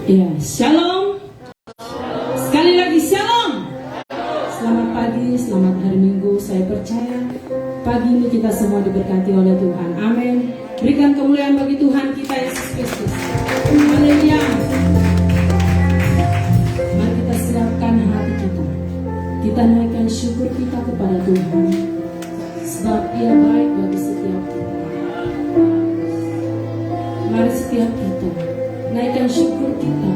Ya, shalom. Sekali lagi shalom. Selamat pagi, selamat hari Minggu. Saya percaya pagi ini kita semua diberkati oleh Tuhan. Amin. Berikan kemuliaan bagi Tuhan kita Yesus Kristus. Haleluya. Mari kita siapkan hati kita. Kita naikkan syukur kita kepada Tuhan. Sebab Ia baik bagi setiap kita. Mari setiap kita naikkan syukur kita.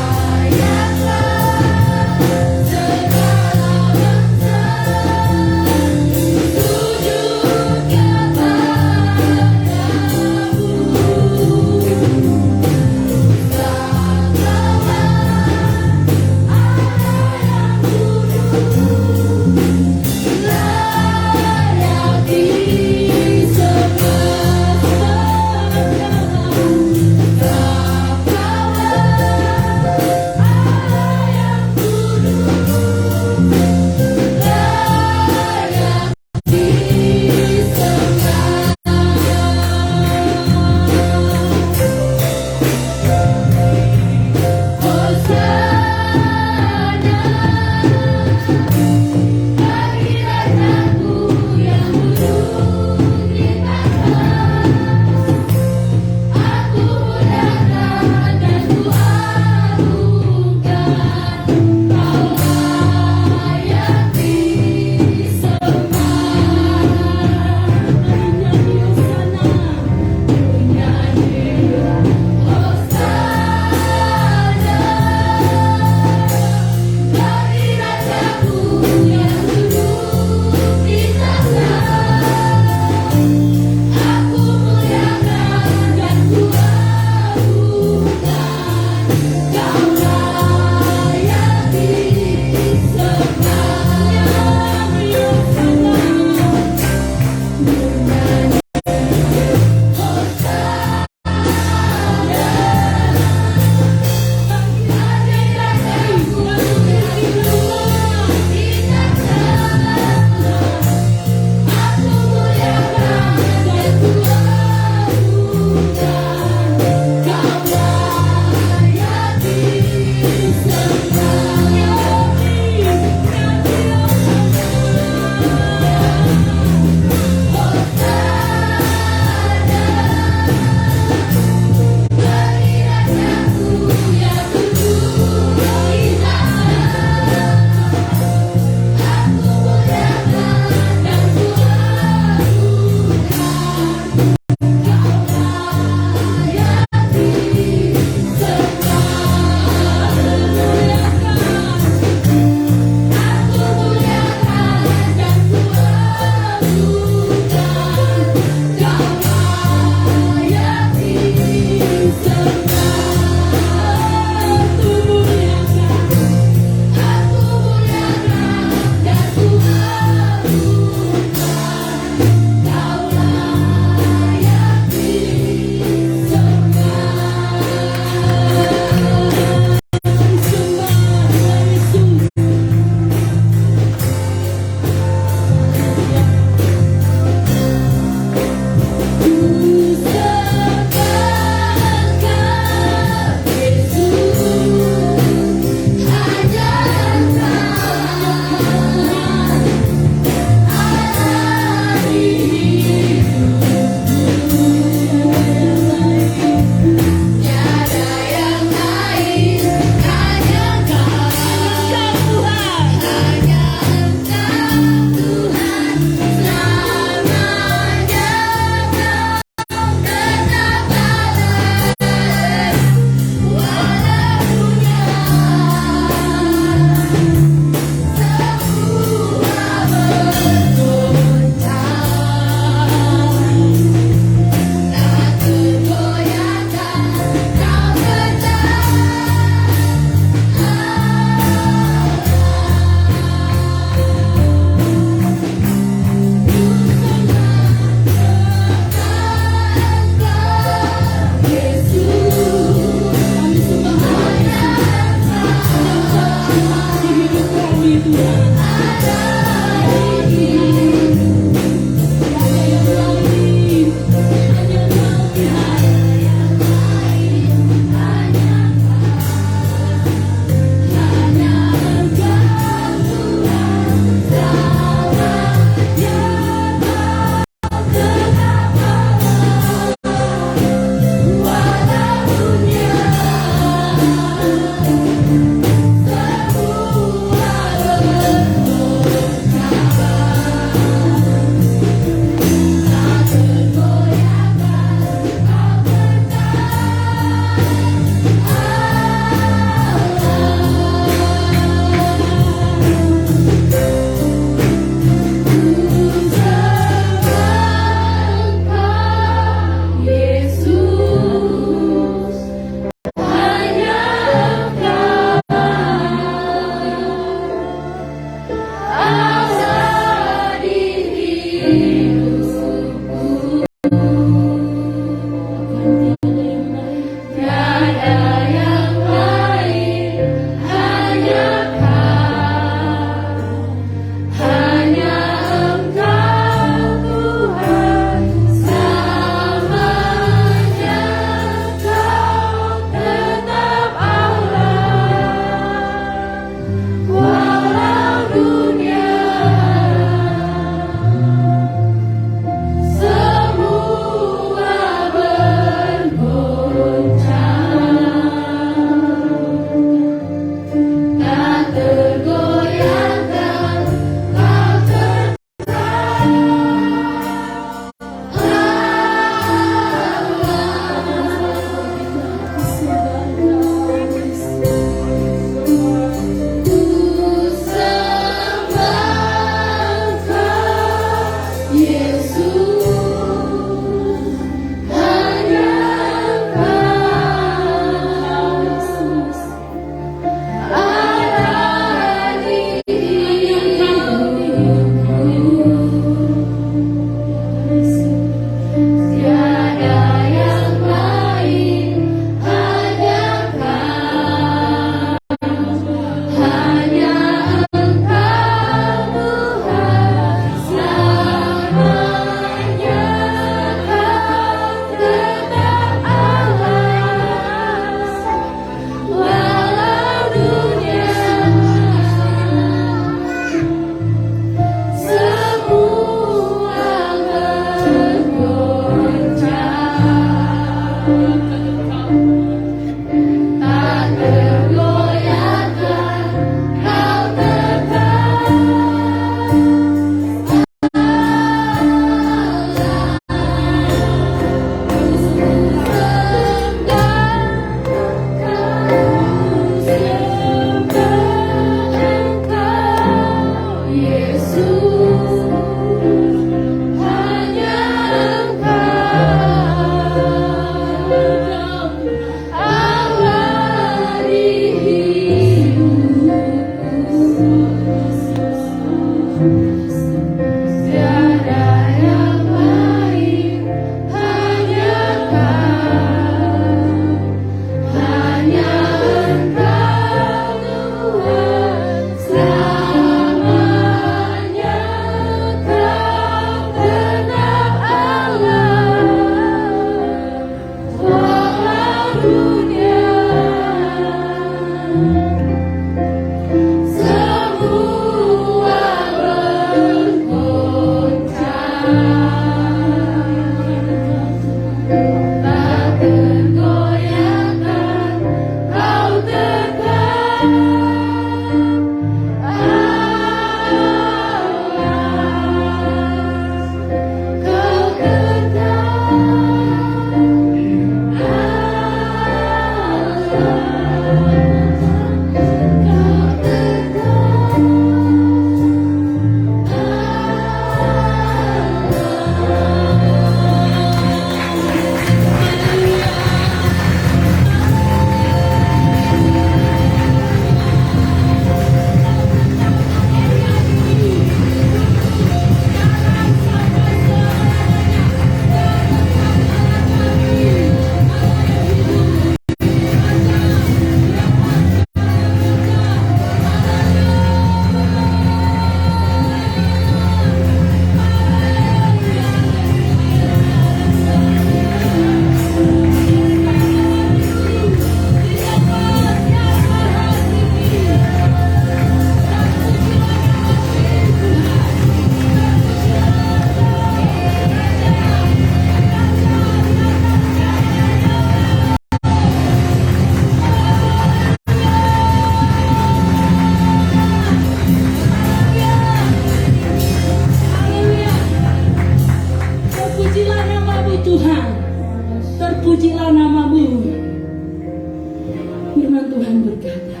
firman Tuhan berkata,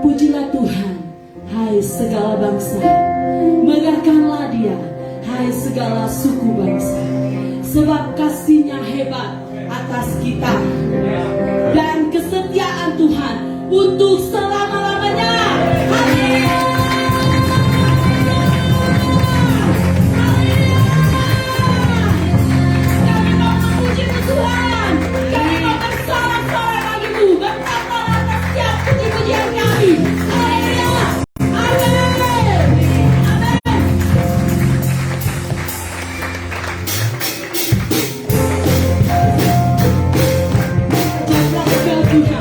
pujilah Tuhan, hai segala bangsa, megahkanlah Dia, hai segala suku bangsa, sebab kasih-Nya hebat atas kita dan kesetiaan Tuhan untuk selama-lamanya. Haleluya. Kami mau memuji Tuhan, kami mau bersorak-sorak bagimu, bertambah atas setiap puji-pujian kami. Haleluya. Amin. Amin. Jaga Tuhan.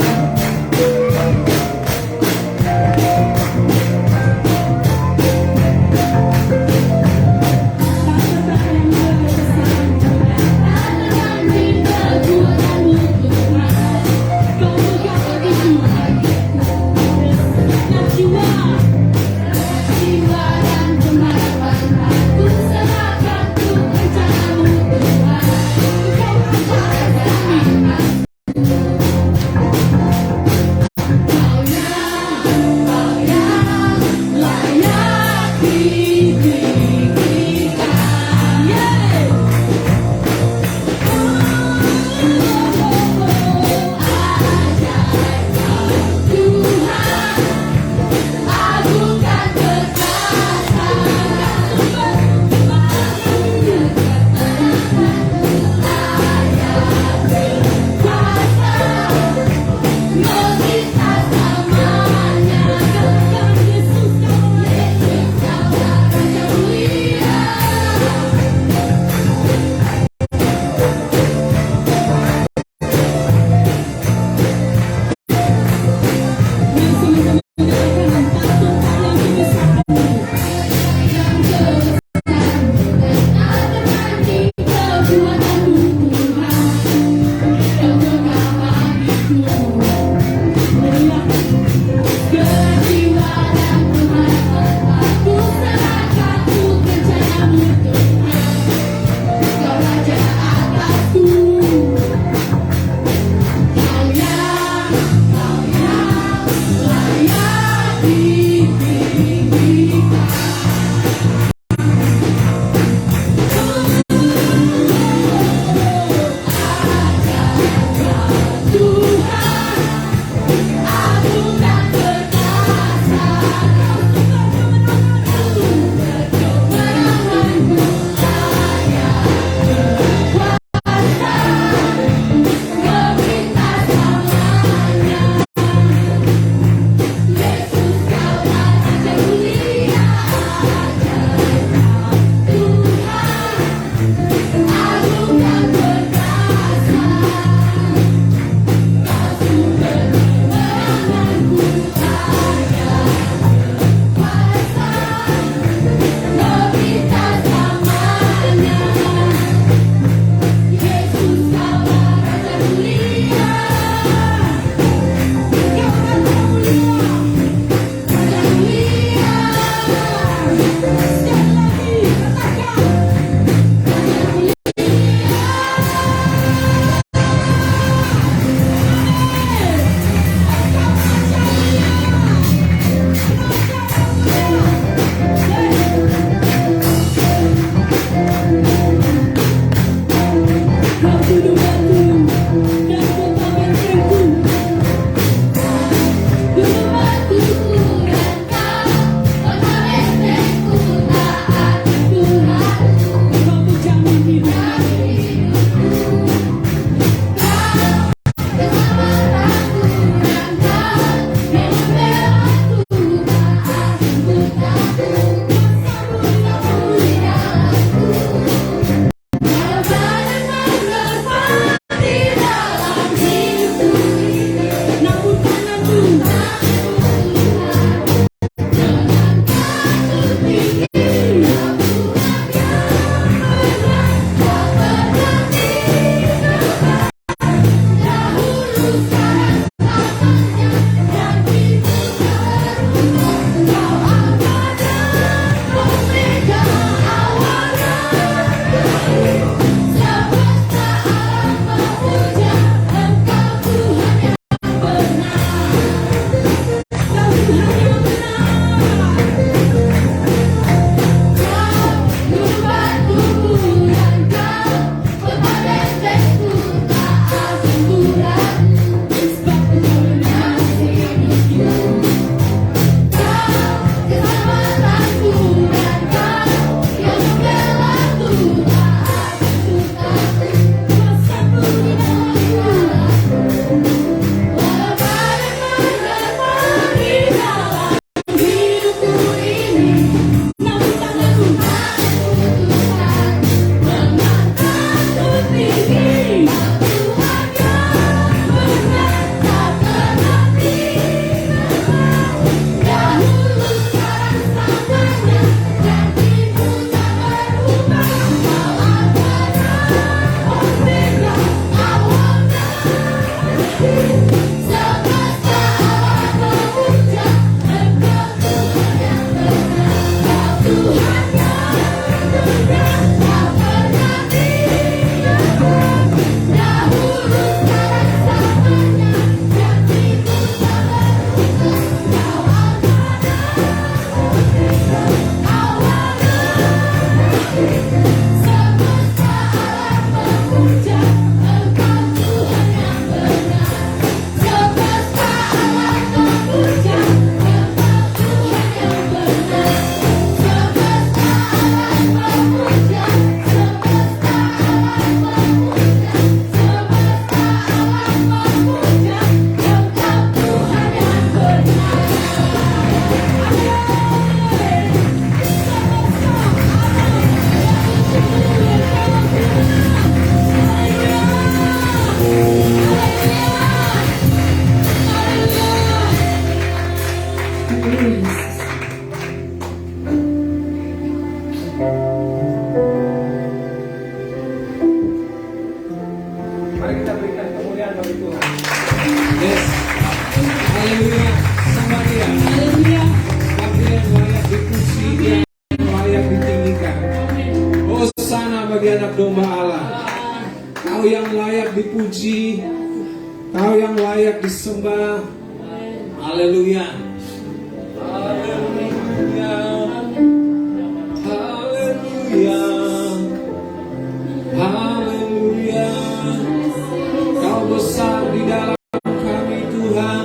Namun tanganmu dipuji, Kau yang layak disembah. Haleluya. Haleluya. Haleluya. Haleluya. Kau besar di dalam kami Tuhan.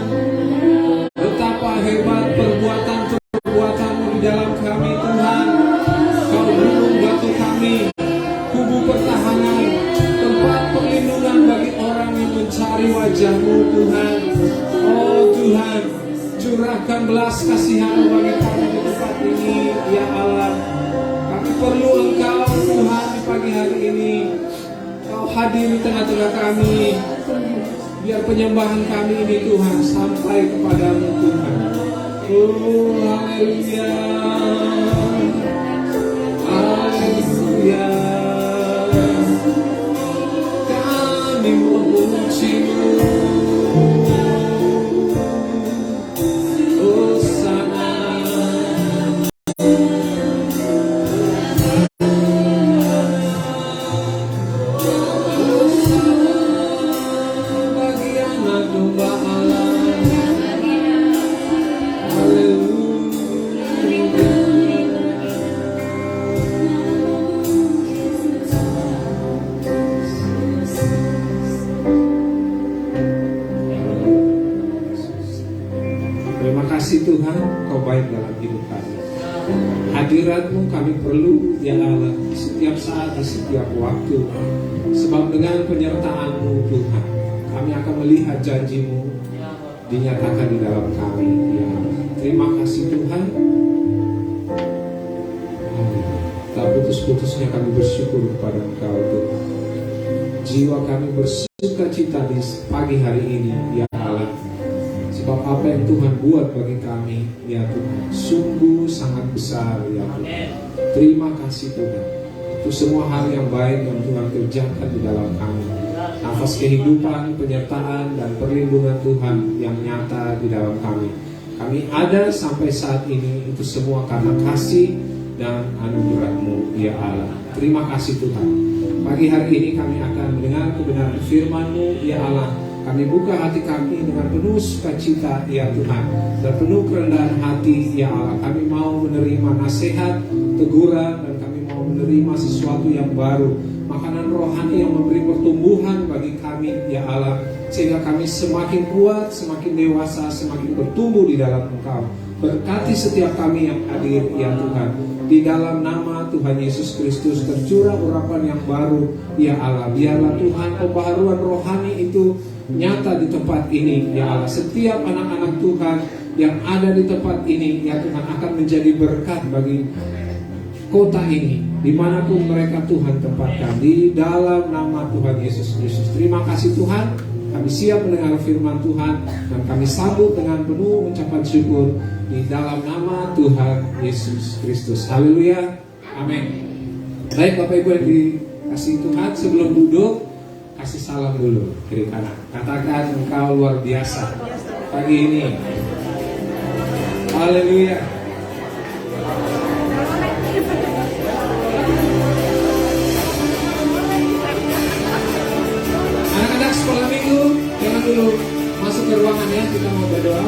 Betapa hebat perbuatan-perbuatan-Mu di dalam kami Tuhan. Kau gunung batu kami, kubu pertahanan, tempat perlindungan bagi orang yang mencari wajah-Mu Tuhan. Oh Tuhan, curahkan belas kasihan bagi kami di tempat ini, ya Allah. Kami perlu Engkau Tuhan di pagi hari ini. Kau hadir di tengah-tengah kami. Biar penyembahan kami ini Tuhan sampai kepadamu Tuhan. Oh haleluya. Haleluya. Kami memuji-Mu. Tuhan, Kau baik dalam hidup kami. Hadirat-Mu kami perlu, ya Allah, di setiap saat, di setiap waktu. Sebab dengan penyertaan-Mu Tuhan, kami akan melihat janji-Mu dinyatakan di dalam kami, ya Allah. Terima kasih Tuhan. Tak putus-putusnya kami bersyukur kepada Engkau Tuhan. Jiwa kami bersuka cita di pagi hari ini, ya Allah. Sebab apa yang Tuhan buat bagi kami, ya Tuhan, sungguh sangat besar, ya Tuhan. Terima kasih Tuhan. Itu semua hal yang baik yang Tuhan kerjakan di dalam kami. Nafas kehidupan, penyertaan, dan perlindungan Tuhan yang nyata di dalam kami. Kami ada sampai saat ini, itu semua karena kasih dan anugerah-Mu, ya Allah. Terima kasih Tuhan. Pagi hari ini kami akan mendengar kebenaran firman-Mu, ya Allah. Kami buka hati kami dengan penuh sukacita, ya Tuhan, dan penuh kerendahan hati, ya Allah. Kami mau menerima nasihat, teguran, dan kami mau menerima sesuatu yang baru, makanan rohani yang memberi pertumbuhan bagi kami, ya Allah, sehingga kami semakin kuat, semakin dewasa, semakin bertumbuh di dalam Engkau. Berkati setiap kami yang hadir, ya Tuhan. Di dalam nama Tuhan Yesus Kristus tercurah urapan yang baru, ya Allah. Biarlah Tuhan pembaharuan rohani itu nyata di tempat ini, ya Allah. Setiap anak-anak Tuhan yang ada di tempat ini, ya Tuhan, akan menjadi berkat bagi kota ini, dimanapun mereka Tuhan tempatkan, di dalam nama Tuhan Yesus Kristus. Terima kasih Tuhan. Kami siap mendengar firman Tuhan, dan kami sambut dengan penuh ucapan syukur di dalam nama Tuhan Yesus Kristus. Haleluya. Amin. Baik Bapak Ibu yang dikasihi Tuhan, sebelum duduk, kasih salam dulu kiri kanan. Katakan engkau luar biasa pagi ini. Haleluya. Anak-anak sekolah minggu, jangan dulu masuk ke ruangan ya, kita mau berdoa.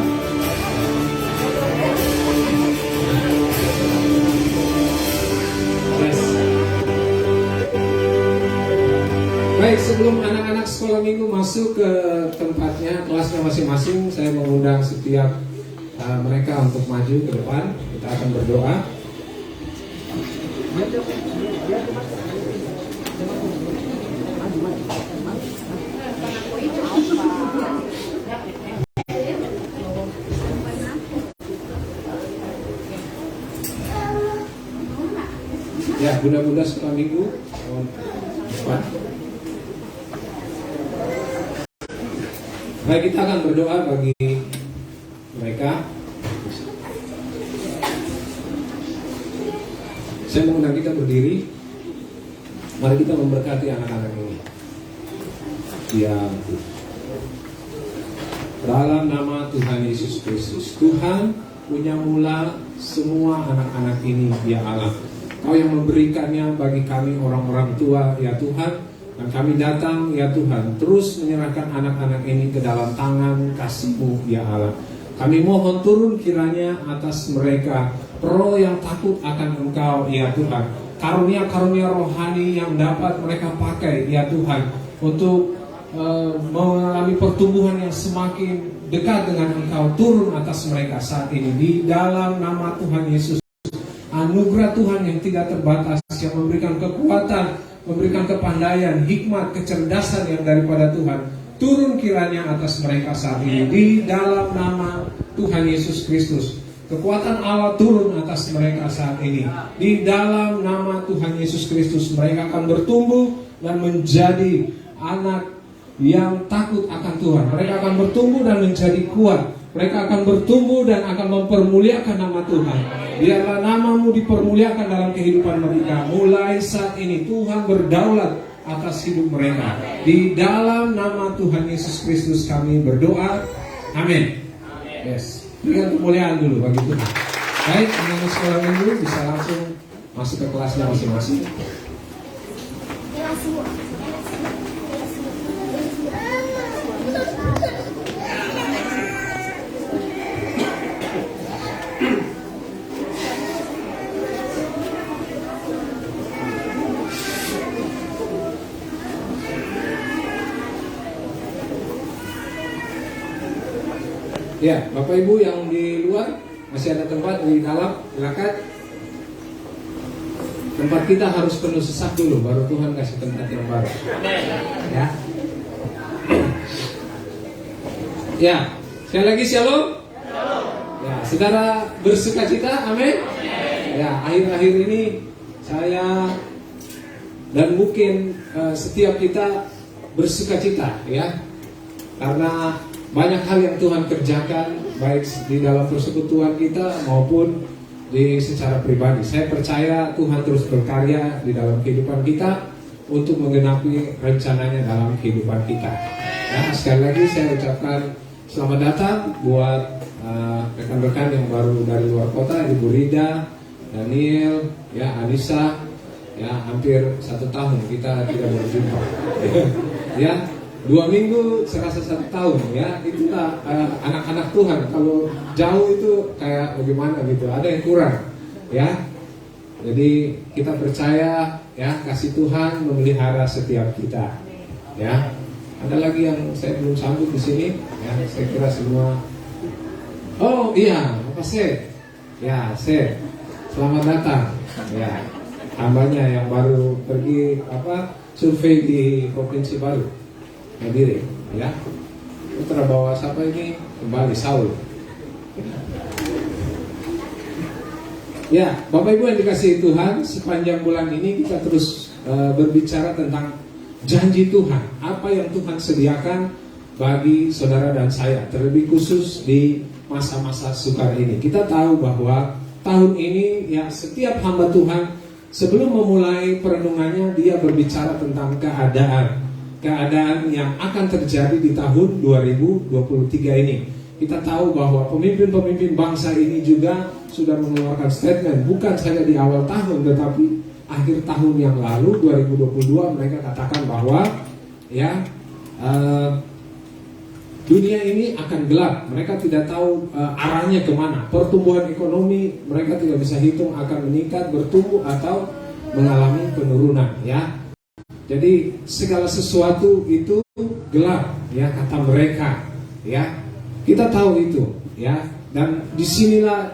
Baik, sebelum anak-anak sekolah minggu masuk ke tempatnya, kelasnya masing-masing, saya mengundang setiap mereka untuk maju ke depan. Kita akan berdoa. Ya, bunda-bunda sekolah minggu, depan. Baik, kita akan berdoa bagi mereka. Saya mengundang kita berdiri. Mari kita memberkati anak-anak ini. Ya, dalam nama Tuhan Yesus Kristus, Tuhan punya mula semua anak-anak ini, ya Allah. Kau yang memberikannya bagi kami orang-orang tua, ya Tuhan. Dan kami datang ya Tuhan, terus menyerahkan anak-anak ini ke dalam tangan kasih-Mu ya Allah. Kami mohon turun kiranya atas mereka roh yang takut akan Engkau ya Tuhan. Karunia-karunia rohani yang dapat mereka pakai ya Tuhan untuk mengalami pertumbuhan yang semakin dekat dengan Engkau, turun atas mereka saat ini di dalam nama Tuhan Yesus. Anugerah Tuhan yang tidak terbatas, yang memberikan kekuatan, memberikan kepandaian, hikmat, kecerdasan yang daripada Tuhan, turun kiranya atas mereka saat ini di dalam nama Tuhan Yesus Kristus. Kekuatan Allah turun atas mereka saat ini di dalam nama Tuhan Yesus Kristus. Mereka akan bertumbuh dan menjadi anak yang takut akan Tuhan. Mereka akan bertumbuh dan menjadi kuat. Mereka akan bertumbuh dan akan mempermuliakan nama Tuhan. Biarlah nama-Mu dipermuliakan dalam kehidupan mereka. Mulai saat ini Tuhan berdaulat atas hidup mereka. Di dalam nama Tuhan Yesus Kristus kami berdoa. Amin. Yes. Berikan kemuliaan dulu bagi Tuhan. Baik, anak-anak sekolah minggu bisa langsung masuk ke kelasnya masing-masing. Ya, Bapak Ibu yang di luar masih ada tempat di dalam, silakan. Tempat kita harus penuh sesak dulu, baru Tuhan kasih tempat yang baru. Ya. Ya, sekali lagi shalom. Ya, saudara bersukacita, amin. Ya, akhir-akhir ini saya dan mungkin setiap kita bersukacita, ya, karena banyak hal yang Tuhan kerjakan baik di dalam persekutuan kita maupun di secara pribadi. Saya percaya Tuhan terus berkarya di dalam kehidupan kita untuk menggenapi rencananya dalam kehidupan kita. Ya, sekali lagi saya ucapkan selamat datang buat rekan-rekan yang baru dari luar kota, Ibu Rida, Daniel, ya, Anissa, ya, hampir 1 tahun kita tidak berjumpa. Ya. 2 minggu serasa 1 tahun, ya. Itulah anak-anak Tuhan. Kalau jauh itu kayak bagaimana gitu, ada yang kurang, ya. Jadi kita percaya, ya, kasih Tuhan memelihara setiap kita, ya. Ada lagi yang saya belum sambut di sini, ya. Saya kira semua. Oh iya, Bapak Seth, ya, Seth, selamat datang, ya. Hambanya yang baru pergi survei di provinsi baru. Mandiri, ya. Putra bawa siapa ini? Kembali Saul. Ya, Bapak Ibu yang dikasihi Tuhan, sepanjang bulan ini kita terus berbicara tentang janji Tuhan. Apa yang Tuhan sediakan bagi saudara dan saya, terlebih khusus di masa-masa sukar ini. Kita tahu bahwa tahun ini, ya, setiap hamba Tuhan sebelum memulai perenungannya dia berbicara tentang keadaan yang akan terjadi di tahun 2023 ini. Kita tahu bahwa pemimpin-pemimpin bangsa ini juga sudah mengeluarkan statement, bukan saja di awal tahun, tetapi akhir tahun yang lalu 2022 mereka katakan bahwa, ya, dunia ini akan gelap. Mereka tidak tahu arahnya kemana. Pertumbuhan ekonomi mereka tidak bisa hitung akan meningkat, bertumbuh atau mengalami penurunan, ya. Jadi segala sesuatu itu gelap, ya, kata mereka, ya. Kita tahu itu, ya. Dan disinilah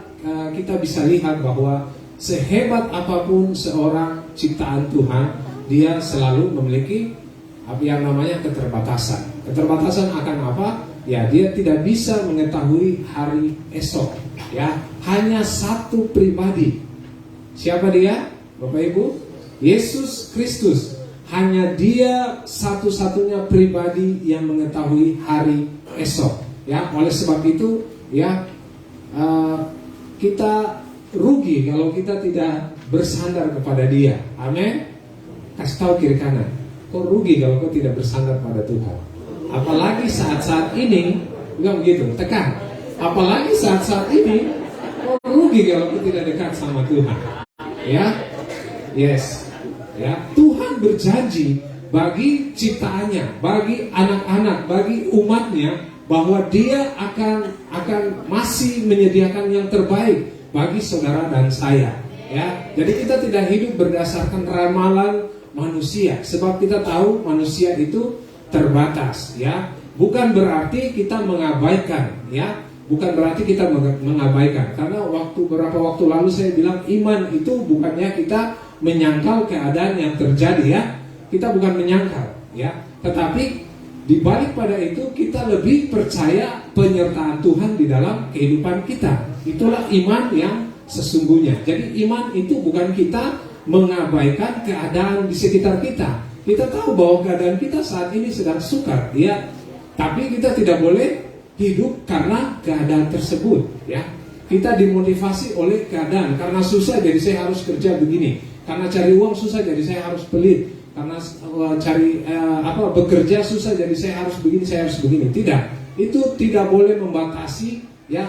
kita bisa lihat bahwa sehebat apapun seorang ciptaan Tuhan, dia selalu memiliki apa yang namanya keterbatasan. Keterbatasan akan apa? Ya, dia tidak bisa mengetahui hari esok, ya. Hanya satu pribadi. Siapa dia? Bapak Ibu, Yesus Kristus. Hanya dia satu-satunya pribadi yang mengetahui hari esok, ya. Oleh sebab itu, ya, kita rugi kalau kita tidak bersandar kepada Dia. Amin. Kasih tahu kiri kanan, kau rugi kalau kau tidak bersandar pada Tuhan. Apalagi saat-saat ini, enggak begitu, tekan. Apalagi saat-saat ini, kau rugi kalau kau tidak dekat sama Tuhan. Ya, yes. Ya, Tuhan berjanji bagi ciptaannya, bagi anak-anak, bagi umatnya, bahwa dia akan masih menyediakan yang terbaik bagi saudara dan saya. Ya, jadi kita tidak hidup berdasarkan ramalan manusia, sebab kita tahu manusia itu terbatas. Ya, bukan berarti kita mengabaikan. Ya, bukan berarti kita mengabaikan. Karena beberapa waktu lalu saya bilang iman itu bukannya kita menyangkal keadaan yang terjadi. Ya, kita bukan menyangkal. Ya, tetapi di balik pada itu kita lebih percaya penyertaan Tuhan di dalam kehidupan kita. Itulah iman yang sesungguhnya. Jadi iman itu bukan kita mengabaikan keadaan di sekitar kita. Kita tahu bahwa keadaan kita saat ini sedang sukar, ya. Tapi kita tidak boleh hidup karena keadaan tersebut, ya. Kita dimotivasi oleh keadaan. Karena susah jadi saya harus kerja begini. Karena cari uang susah jadi saya harus pelit. Karena bekerja susah jadi saya harus begini, saya harus begini. Tidak. Itu tidak boleh membatasi, ya,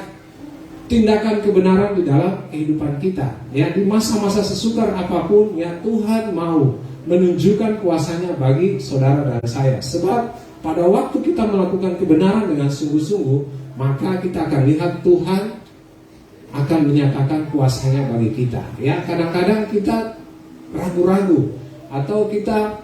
tindakan kebenaran di dalam kehidupan kita. Ya, di masa-masa sesukar apapun, ya, Tuhan mau menunjukkan kuasanya bagi saudara dan saya. Sebab pada waktu kita melakukan kebenaran dengan sungguh-sungguh, maka kita akan lihat Tuhan akan menyatakan kuasanya bagi kita. Ya, kadang-kadang kita ragu-ragu atau kita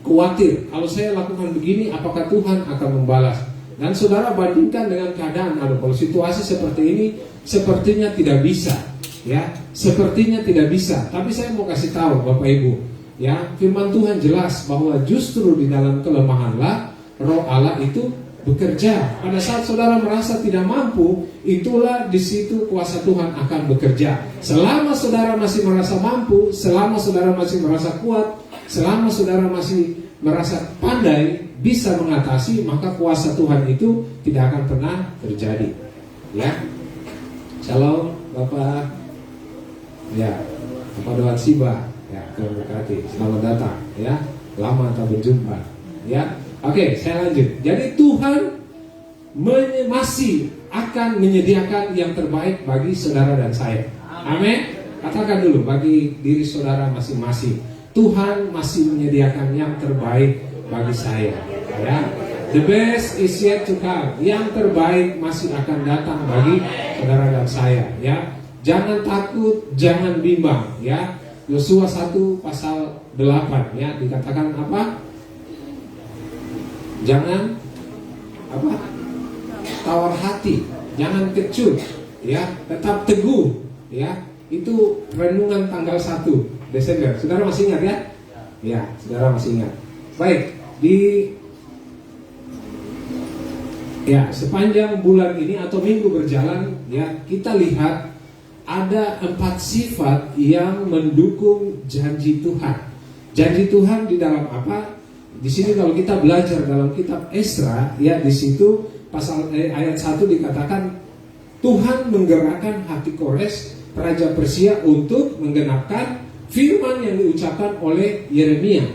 khawatir, kalau saya lakukan begini apakah Tuhan akan membalas? Dan saudara bandingkan dengan keadaan, kalau situasi seperti ini sepertinya tidak bisa, ya, sepertinya tidak bisa. Tapi saya mau kasih tahu Bapak Ibu, ya, firman Tuhan jelas bahwa justru di dalam kelemahanlah Roh Allah itu bekerja. Pada saat saudara merasa tidak mampu, itulah di situ kuasa Tuhan akan bekerja. Selama saudara masih merasa mampu, selama saudara masih merasa kuat, selama saudara masih merasa pandai bisa mengatasi, maka kuasa Tuhan itu tidak akan pernah terjadi. Ya, Shalom Bapak. Ya, Bapak Doan Siba. Ya, Tuhan berkati. Selamat datang. Ya, lama tak berjumpa. Ya, oke, saya lanjut. Jadi Tuhan masih akan menyediakan yang terbaik bagi saudara dan saya. Amin. Katakan dulu bagi diri saudara masing-masing. Tuhan masih menyediakan yang terbaik bagi saya. Ya, the best is yet to come. Yang terbaik masih akan datang bagi saudara dan saya. Ya, jangan takut, jangan bimbang. Ya, Yosua 1 pasal 8. Ya, dikatakan apa? Jangan apa? Tawar hati, jangan kecut. Ya, tetap teguh. Ya, itu renungan tanggal 1 Desember. Saudara masih ingat ya? Ya, saudara masih ingat. Baik, sepanjang bulan ini atau minggu berjalan, ya, kita lihat ada 4 sifat yang mendukung janji Tuhan. Janji Tuhan di dalam apa? Di sini kalau kita belajar dalam kitab Esra, ya, di situ pasal ayat 1 dikatakan Tuhan menggerakkan hati Kores Raja Persia untuk menggenapkan firman yang diucapkan oleh Yeremia.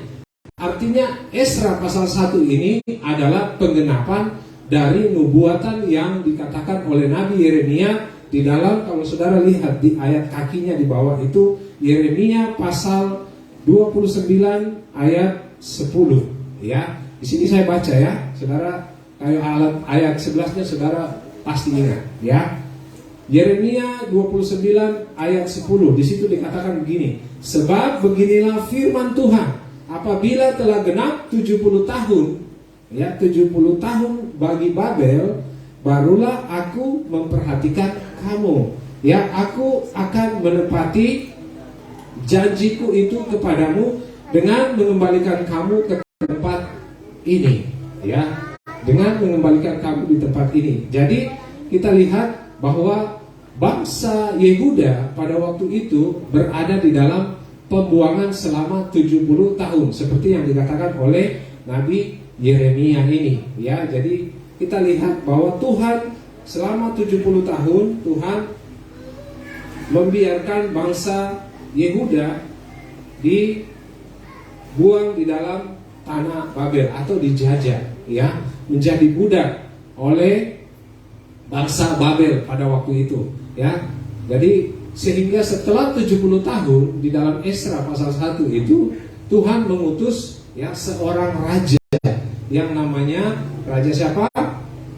Artinya Esra pasal 1 ini adalah penggenapan dari nubuatan yang dikatakan oleh Nabi Yeremia di dalam, kalau saudara lihat di ayat kakinya di bawah itu, Yeremia pasal 29 ayat 10. Ya, di sini saya baca ya, saudara, kayak ayat 11-nya saudara pasti ingat, ya. Yeremia 29 ayat 10, di situ dikatakan begini, sebab beginilah firman Tuhan, apabila telah genap 70 tahun, ya, 70 tahun bagi Babel, barulah aku memperhatikan kamu. Ya, aku akan menepati janjiku itu kepadamu dengan mengembalikan kamu ke tempat ini, ya, dengan mengembalikan kamu di tempat ini. Jadi kita lihat bahwa bangsa Yehuda pada waktu itu berada di dalam pembuangan selama 70 tahun seperti yang dikatakan oleh Nabi Yeremia ini, ya. Jadi kita lihat bahwa Tuhan selama 70 tahun Tuhan membiarkan bangsa Yehuda dibuang di dalam tanah Babel atau dijajah, ya, menjadi budak oleh bangsa Babel pada waktu itu, ya. Jadi sehingga setelah 70 tahun di dalam Esra pasal 1 itu Tuhan mengutus ya seorang raja yang namanya raja siapa?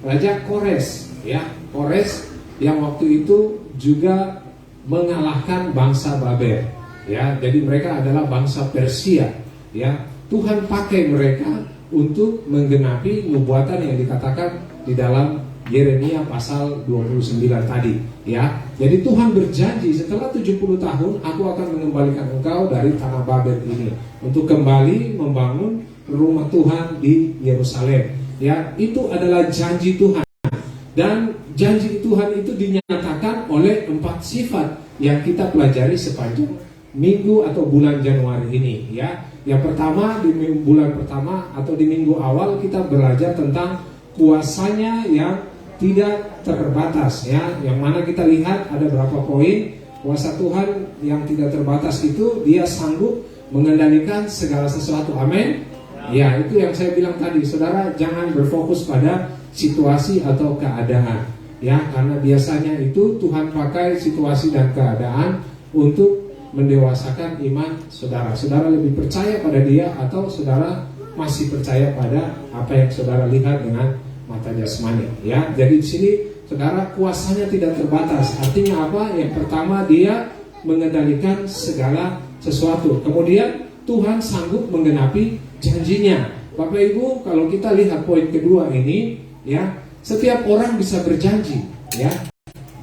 Raja Kores, ya. Kores yang waktu itu juga mengalahkan bangsa Babel, ya. Jadi mereka adalah bangsa Persia, ya. Tuhan pakai mereka untuk menggenapi nubuatan yang dikatakan di dalam Yeremia pasal 29 tadi, ya. Jadi Tuhan berjanji setelah 70 tahun aku akan mengembalikan engkau dari tanah Babel ini untuk kembali membangun rumah Tuhan di Yerusalem. Ya, itu adalah janji Tuhan. Dan janji Tuhan itu dinyatakan oleh 4 sifat yang kita pelajari sepanjang minggu atau bulan Januari ini, ya. Yang pertama, di bulan pertama atau di minggu awal kita belajar tentang kuasanya yang tidak terbatas, ya. Yang mana kita lihat ada berapa poin. Kuasa Tuhan yang tidak terbatas itu dia sanggup mengendalikan segala sesuatu. Amin. Ya, itu yang saya bilang tadi, saudara jangan berfokus pada situasi atau keadaan, ya, karena biasanya itu Tuhan pakai situasi dan keadaan untuk mendewasakan iman saudara. Saudara lebih percaya pada Dia atau saudara masih percaya pada apa yang saudara lihat dengan mata jasmani, ya. Jadi di sini saudara kuasanya tidak terbatas. Artinya apa? Yang pertama dia mengendalikan segala sesuatu. Kemudian Tuhan sanggup menggenapi janjinya. Bapak Ibu, kalau kita lihat poin kedua ini, ya, setiap orang bisa berjanji, ya,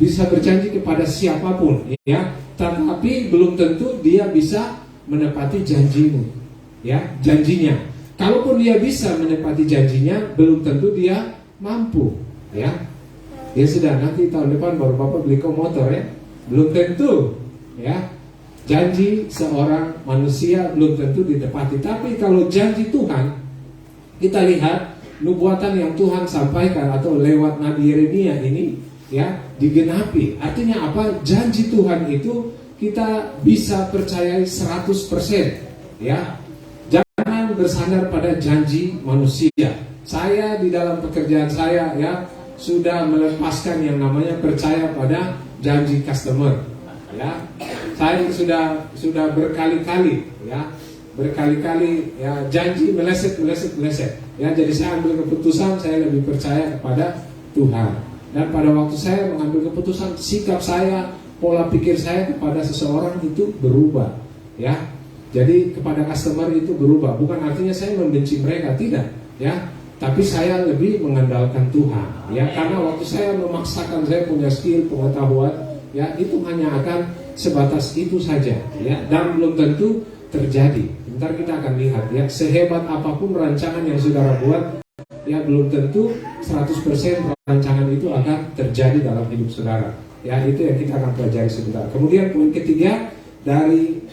bisa berjanji kepada siapapun, ya, tetapi belum tentu dia bisa menepati janjimu, ya, janjinya. Kalaupun dia bisa menepati janjinya, belum tentu dia mampu, ya. Ya sudah, nanti tahun depan baru Bapak beli motor, ya. Belum tentu, ya. Janji seorang manusia belum tentu ditepati. Tapi kalau janji Tuhan, kita lihat nubuatan yang Tuhan sampaikan atau lewat Nabi Yeremia ini, ya, digenapi. Artinya apa? Janji Tuhan itu kita bisa percayai 100%, ya. Jangan bersandar pada janji manusia. Saya di dalam pekerjaan saya, ya, sudah melepaskan yang namanya percaya pada janji customer, ya. Saya sudah berkali-kali, ya, ya, janji meleset, ya. Jadi saya ambil keputusan, saya lebih percaya kepada Tuhan. Dan pada waktu saya mengambil keputusan, sikap saya, pola pikir saya kepada seseorang itu berubah, ya. Jadi kepada customer itu berubah. Bukan artinya saya membenci mereka, tidak, ya. Tapi saya lebih mengandalkan Tuhan, ya. Karena waktu saya memaksakan saya punya skill, pengetahuan, ya, itu hanya akan sebatas itu saja, ya, dan belum tentu terjadi. Bentar kita akan lihat, ya, sehebat apapun rancangan yang saudara buat, ya, belum tentu 100% rancangan itu akan terjadi dalam hidup saudara. Ya, itu yang kita akan pelajari sebentar. Kemudian poin ketiga dari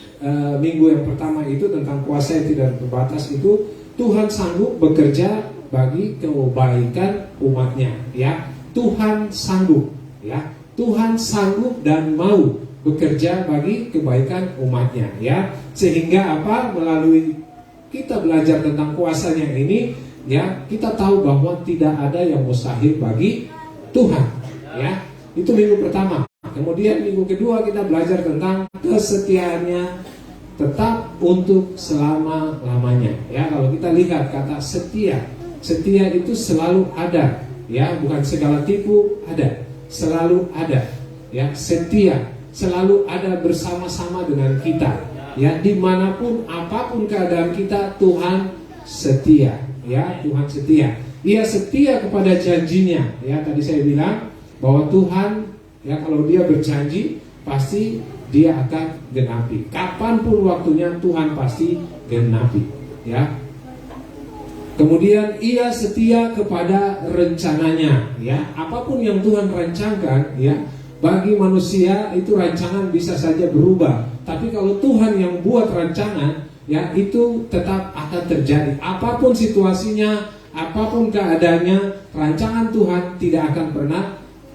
minggu yang pertama itu tentang kuasa yang tidak terbatas itu, Tuhan sanggup bekerja bagi kebaikan umatnya, ya. Tuhan sanggup, ya. Tuhan sanggup dan mau bekerja bagi kebaikan umatnya, ya. Sehingga apa? Melalui kita belajar tentang kuasanya ini, ya, kita tahu bahwa tidak ada yang mustahil bagi Tuhan, ya. Itu minggu pertama. Kemudian minggu kedua kita belajar tentang kesetiaannya tetap untuk selama-lamanya, ya. Kalau kita lihat kata setia, setia itu selalu ada, ya, bukan segala tipu ada, selalu ada, ya. Setia selalu ada bersama-sama dengan kita, ya, dimanapun apapun keadaan kita, Tuhan setia, ya. Tuhan setia, Dia setia kepada janjinya, ya. Tadi saya bilang bahwa Tuhan, ya, kalau Dia berjanji pasti Dia akan genapi. Kapanpun waktunya Tuhan pasti genapi, ya. Kemudian Ia setia kepada rencananya, ya. Apapun yang Tuhan rancangkan, ya, bagi manusia itu rancangan bisa saja berubah. Tapi kalau Tuhan yang buat rancangan, ya, itu tetap akan terjadi. Apapun situasinya, apapun keadaannya, rancangan Tuhan tidak akan pernah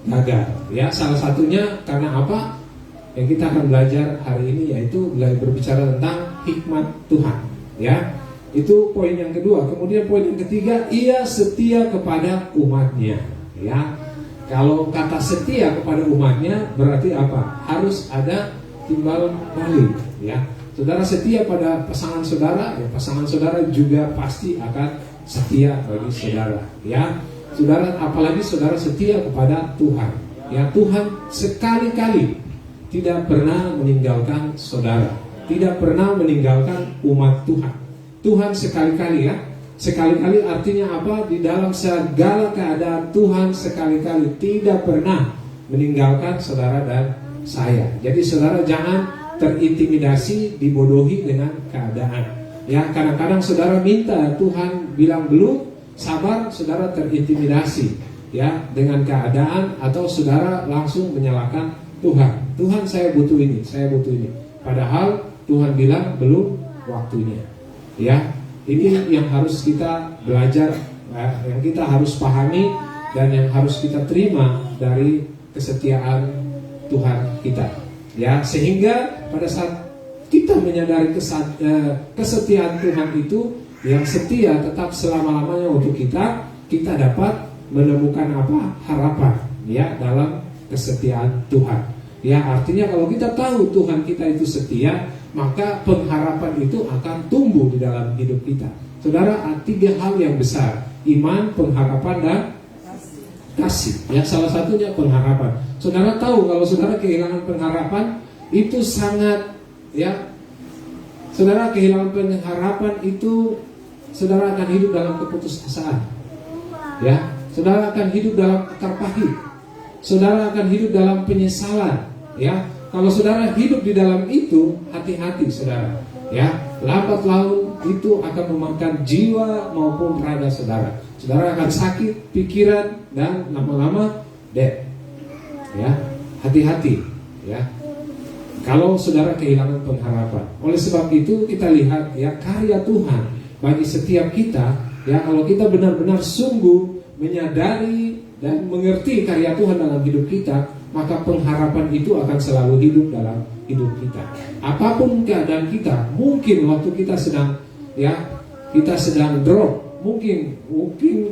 gagal, ya. Salah satunya karena apa? Yang kita akan belajar hari ini yaitu berbicara tentang hikmat Tuhan, ya. Itu poin yang kedua. Kemudian poin yang ketiga, Ia setia kepada umatnya, ya. Kalau kata setia kepada umatnya berarti apa? Harus ada timbal balik, ya. Saudara setia pada pasangan saudara, ya pasangan saudara juga pasti akan setia bagi saudara. Ya, saudara, apalagi saudara setia kepada Tuhan. Ya, Tuhan sekali-kali tidak pernah meninggalkan saudara, tidak pernah meninggalkan umat Tuhan. Tuhan sekali-kali, ya, sekali-kali artinya apa? Di dalam segala keadaan Tuhan sekali-kali tidak pernah meninggalkan saudara dan saya. Jadi saudara jangan terintimidasi, dibodohi dengan keadaan. Ya, kadang-kadang saudara minta, Tuhan bilang belum, sabar, saudara terintimidasi ya dengan keadaan, atau saudara langsung menyalahkan Tuhan. Tuhan, saya butuh ini, saya butuh ini. Padahal Tuhan bilang belum waktunya. Ya, ini yang harus kita belajar, yang kita harus pahami dan yang harus kita terima dari kesetiaan Tuhan kita. Ya, sehingga pada saat kita menyadari kesetiaan Tuhan itu yang setia tetap selama-lamanya untuk kita dapat menemukan apa? Harapan ya dalam kesetiaan Tuhan. Ya, artinya kalau kita tahu Tuhan kita itu setia, maka pengharapan itu akan tumbuh di dalam hidup kita. Saudara, 3 hal yang besar: iman, pengharapan, dan kasih. Ya, salah satunya pengharapan. Saudara tahu kalau saudara kehilangan pengharapan itu sangat, ya, saudara kehilangan pengharapan itu, saudara akan hidup dalam keputusasaan. Ya, saudara akan hidup dalam akar pahit. Saudara akan hidup dalam penyesalan. Ya, kalau saudara hidup di dalam itu, hati-hati saudara. Ya, lambat laun itu akan memakan jiwa maupun raga saudara. Saudara akan sakit pikiran dan lama-lama dead. Ya, hati-hati. Ya. Kalau saudara kehilangan pengharapan. Oleh sebab itu kita lihat ya karya Tuhan bagi setiap kita. Ya, kalau kita benar-benar sungguh menyadari dan mengerti karya Tuhan dalam hidup kita, maka pengharapan itu akan selalu hidup dalam hidup kita. Apapun keadaan kita, mungkin waktu kita sedang drop, mungkin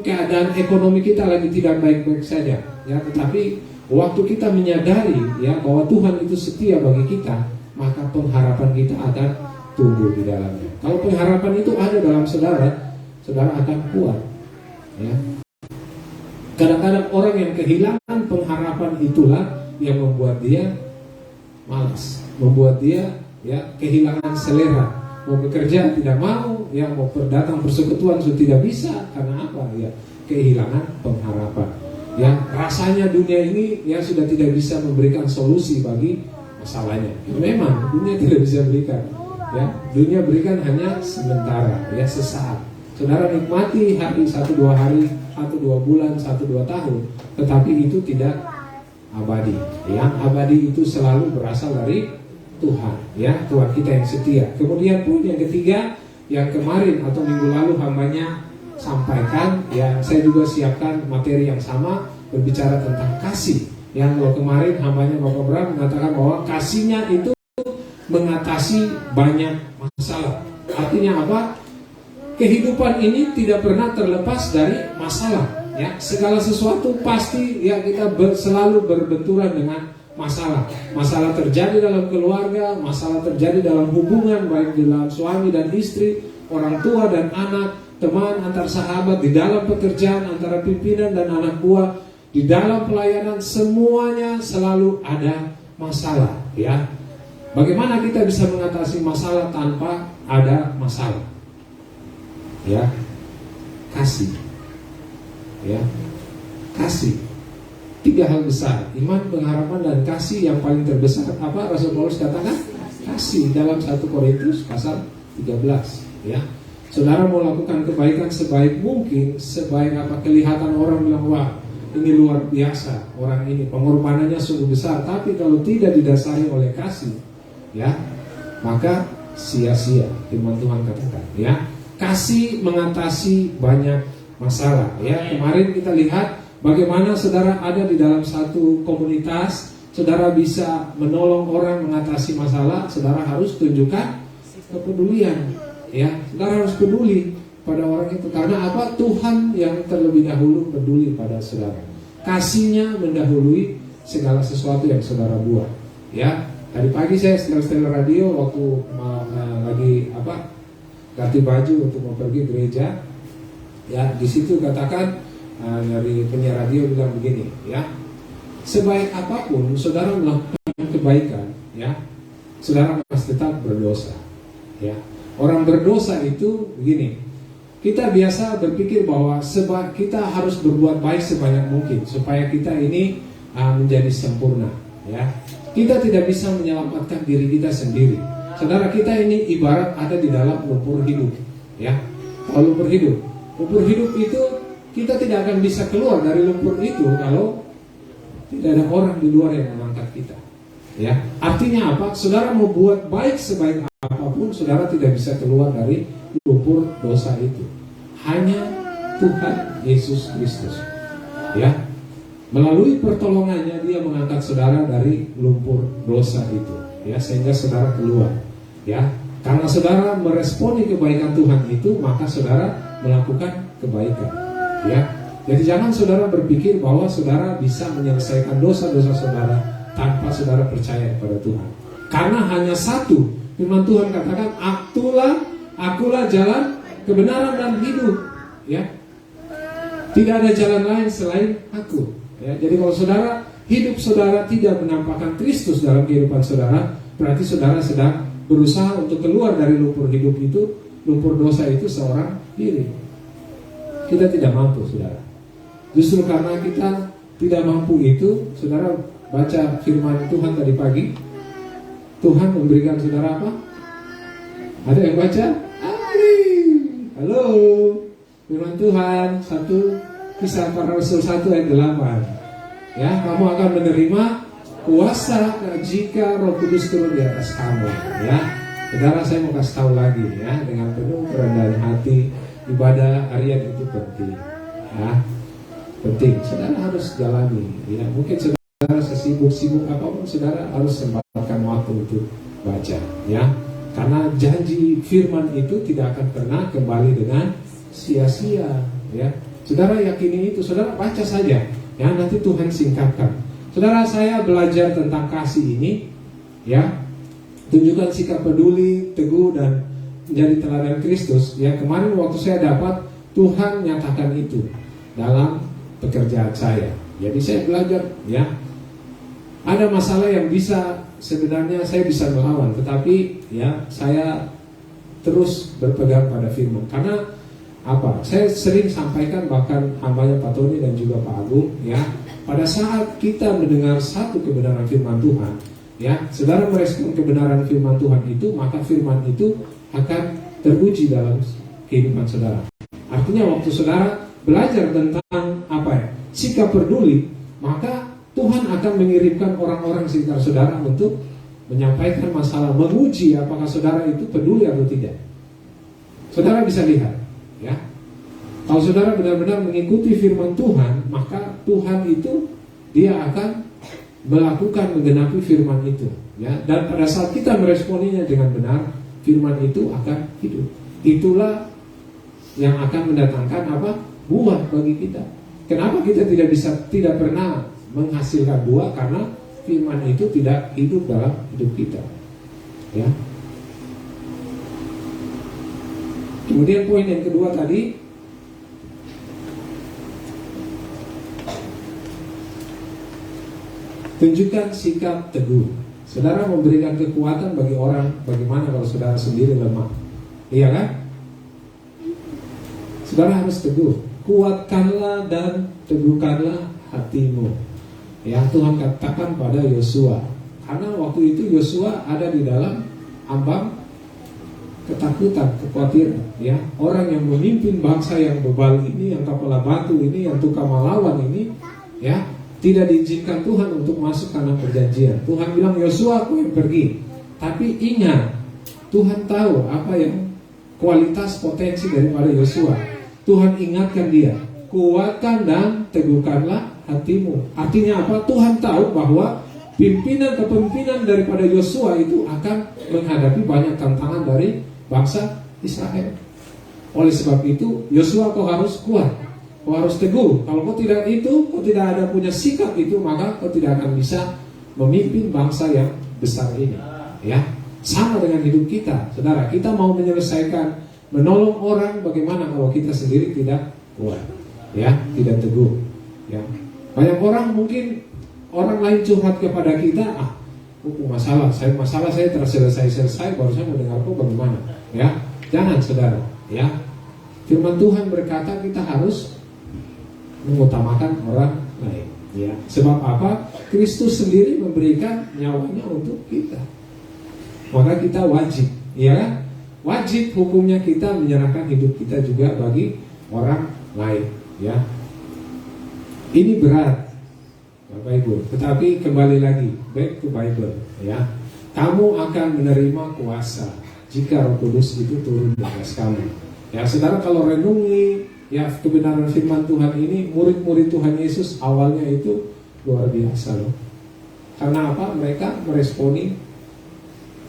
keadaan ekonomi kita lagi tidak baik-baik saja. Ya, tetapi waktu kita menyadari ya bahwa Tuhan itu setia bagi kita, maka pengharapan kita akan tumbuh di dalamnya. Kalau pengharapan itu ada dalam saudara, saudara akan kuat. Ya. Kadang-kadang orang yang kehilangan pengharapan itulah yang membuat dia malas, membuat dia ya kehilangan selera. Mau bekerja tidak mau, ya mau datang persekutuan sudah tidak bisa. Karena apa? Ya kehilangan pengharapan. Ya, rasanya dunia ini ya sudah tidak bisa memberikan solusi bagi masalahnya. Memang dunia tidak bisa berikan. Ya, dunia berikan hanya sementara, ya sesaat. Saudara nikmati hari 1-2 hari, 1-2 bulan, 1-2 tahun, tetapi itu tidak abadi. Yang abadi itu selalu berasal dari Tuhan, ya Tuhan kita yang setia. Kemudian pun yang ketiga, yang kemarin atau minggu lalu hambanya sampaikan, ya saya juga siapkan materi yang sama berbicara tentang kasih. Yang kemarin hambanya Bapak Bram mengatakan bahwa kasihnya itu mengatasi banyak masalah. Artinya apa? Kehidupan ini tidak pernah terlepas dari masalah. Ya, segala sesuatu pasti ya kita selalu berbenturan dengan masalah. Masalah terjadi dalam keluarga, masalah terjadi dalam hubungan baik dalam suami dan istri, orang tua dan anak, teman antar sahabat, di dalam pekerjaan antara pimpinan dan anak buah, di dalam pelayanan, semuanya selalu ada masalah. Ya, bagaimana kita bisa mengatasi masalah tanpa ada masalah? Ya, kasih. Ya, kasih. 3 hal besar: iman, pengharapan, dan kasih. Yang paling terbesar apa? Rasul Paulus katakan kasih dalam 1 Korintus pasal 13. Ya. Saudara mau lakukan kebaikan sebaik mungkin, sebaik apa kelihatan orang bilang, wah ini luar biasa, orang ini pengorbanannya sungguh besar. Tapi kalau tidak didasari oleh kasih, ya maka sia-sia. Firman Tuhan katakan, ya kasih mengatasi banyak masalah. Ya, kemarin kita lihat bagaimana saudara ada di dalam satu komunitas, saudara bisa menolong orang mengatasi masalah, saudara harus tunjukkan kepedulian. Ya, saudara harus peduli pada orang itu. Karena apa? Tuhan yang terlebih dahulu peduli pada saudara. Kasihnya mendahului segala sesuatu yang saudara buat. Ya, Tadi pagi saya setel radio waktu lagi ganti baju untuk mau pergi gereja. Ya, di situ katakan dari penyiar radio bilang begini, ya. Sebaik apapun saudara melakukan kebaikan, ya, saudara masih tetap berdosa. Ya. Orang berdosa itu begini. Kita biasa berpikir bahwa kita harus berbuat baik sebanyak mungkin supaya kita ini menjadi sempurna, ya. Kita tidak bisa menyelamatkan diri kita sendiri. Saudara, kita ini ibarat ada di dalam lumpur hidup, ya. Kalau lumpur hidup itu kita tidak akan bisa keluar dari lumpur itu kalau tidak ada orang di luar yang mengangkat kita, ya. Artinya apa? Saudara mau buat baik sebaik apapun, saudara tidak bisa keluar dari lumpur dosa itu. Hanya Tuhan Yesus Kristus, ya. Melalui pertolongannya dia mengangkat saudara dari lumpur dosa itu, ya, sehingga saudara keluar, ya. Karena saudara meresponi kebaikan Tuhan itu, maka saudara melakukan kebaikan, ya. Jadi jangan saudara berpikir bahwa saudara bisa menyelesaikan dosa-dosa saudara tanpa saudara percaya kepada Tuhan. Karena hanya satu, firman Tuhan katakan, akulah jalan, kebenaran dan hidup, ya. Tidak ada jalan lain selain aku, ya. Jadi kalau saudara hidup saudara tidak menampakkan Kristus dalam kehidupan saudara, berarti saudara sedang berusaha untuk keluar dari lumpur hidup itu, lumpur dosa itu seorang diri. Kita tidak mampu, saudara. Justru karena kita tidak mampu itu, saudara baca firman Tuhan tadi pagi, Tuhan memberikan saudara apa? Ada yang baca? Halo, firman Tuhan 1 Kisah Para Rasul 1 ayat 8. Ya, kamu akan menerima kuasa jika Roh Kudus turun di atas kamu. Ya, saudara, saya mau kasih tahu lagi, ya, dengan penuh kerendahan hati, ibadah harian itu penting. Ya, penting. Saudara harus jalani. Ya, mungkin saudara sesibuk-sibuk apapun, saudara harus sempatkan waktu untuk baca. Ya. Karena janji firman itu tidak akan pernah kembali dengan sia-sia, ya. Saudara yakini itu, saudara baca saja, ya, nanti Tuhan singkatkan. Saudara, saya belajar tentang kasih ini, ya. Tunjukkan sikap peduli, teguh dan menjadi teladan Kristus, ya. Kemarin waktu saya dapat, Tuhan nyatakan itu dalam pekerjaan saya. Jadi saya belajar, ya. Ada masalah yang sebenarnya saya bisa melawan, tetapi ya saya terus berpegang pada firman. Karena apa? Saya sering sampaikan, bahkan hambanya Pak Tony dan juga Pak Agung, ya, pada saat kita mendengar satu kebenaran firman Tuhan, ya, saudara merespon kebenaran firman Tuhan itu, maka firman itu akan teruji dalam kehidupan saudara. Artinya waktu saudara belajar tentang apa ya, sikap peduli, maka Tuhan akan mengirimkan orang-orang sekitar saudara untuk menyampaikan masalah, menguji apakah saudara itu peduli atau tidak. Saudara bisa lihat, ya. Kalau saudara benar-benar mengikuti firman Tuhan, maka Tuhan itu dia akan melakukan, menggenapi firman itu, ya. Dan pada saat kita meresponinya dengan benar, firman itu akan hidup. Itulah yang akan mendatangkan apa? Buah bagi kita. Kenapa kita tidak pernah menghasilkan buah? Karena firman itu tidak hidup dalam hidup kita, ya. Kemudian poin yang kedua tadi, tunjukkan sikap teguh. Saudara memberikan kekuatan bagi orang. Bagaimana kalau saudara sendiri lemah? Iya kan? Saudara harus teguh. Kuatkanlah dan teguhkanlah hatimu. Yang Tuhan katakan pada Yosua. Karena waktu itu Yosua ada di dalam ambang ketakutan, kekhawatiran, ya. Orang yang memimpin bangsa yang bebal ini, yang kepala batu ini, yang tukang melawan ini, ya, tidak diizinkan Tuhan untuk masuk tanah perjanjian. Tuhan bilang, Yosua, aku yang pergi. Tapi ingat, Tuhan tahu apa yang kualitas potensi daripada Yosua. Tuhan ingatkan dia, kuatkan dan teguhkanlah hatimu. Artinya apa? Tuhan tahu bahwa kepemimpinan daripada Yosua itu akan menghadapi banyak tantangan dari bangsa Israel. Oleh sebab itu, Yosua kau harus kuat, kau harus teguh. Kalau kau tidak ada punya sikap itu, maka kau tidak akan bisa memimpin bangsa yang besar ini. Ya, sama dengan hidup kita, saudara. Kita mau menyelesaikan, menolong orang, bagaimana kalau kita sendiri tidak kuat, ya, tidak teguh. Ya, banyak orang mungkin orang lain curhat kepada kita, masalah saya terselesai, baru saya mau dengar kok bagaimana. Ya, jangan saudara. Ya, firman Tuhan berkata kita harus mengutamakan orang lain. Ya, sebab apa? Kristus sendiri memberikan nyawanya untuk kita. Maka kita wajib, ya, wajib hukumnya kita menyerahkan hidup kita juga bagi orang lain. Ya, ini berat, Bapak Ibu. Tetapi kembali lagi, back to Bible. Ya, kamu akan menerima kuasa jika Roh Kudus itu turun di atas kamu. Ya, saudara, kalau renungi ya kebenaran firman Tuhan ini, murid-murid Tuhan Yesus awalnya itu luar biasa loh. Karena apa? Mereka meresponi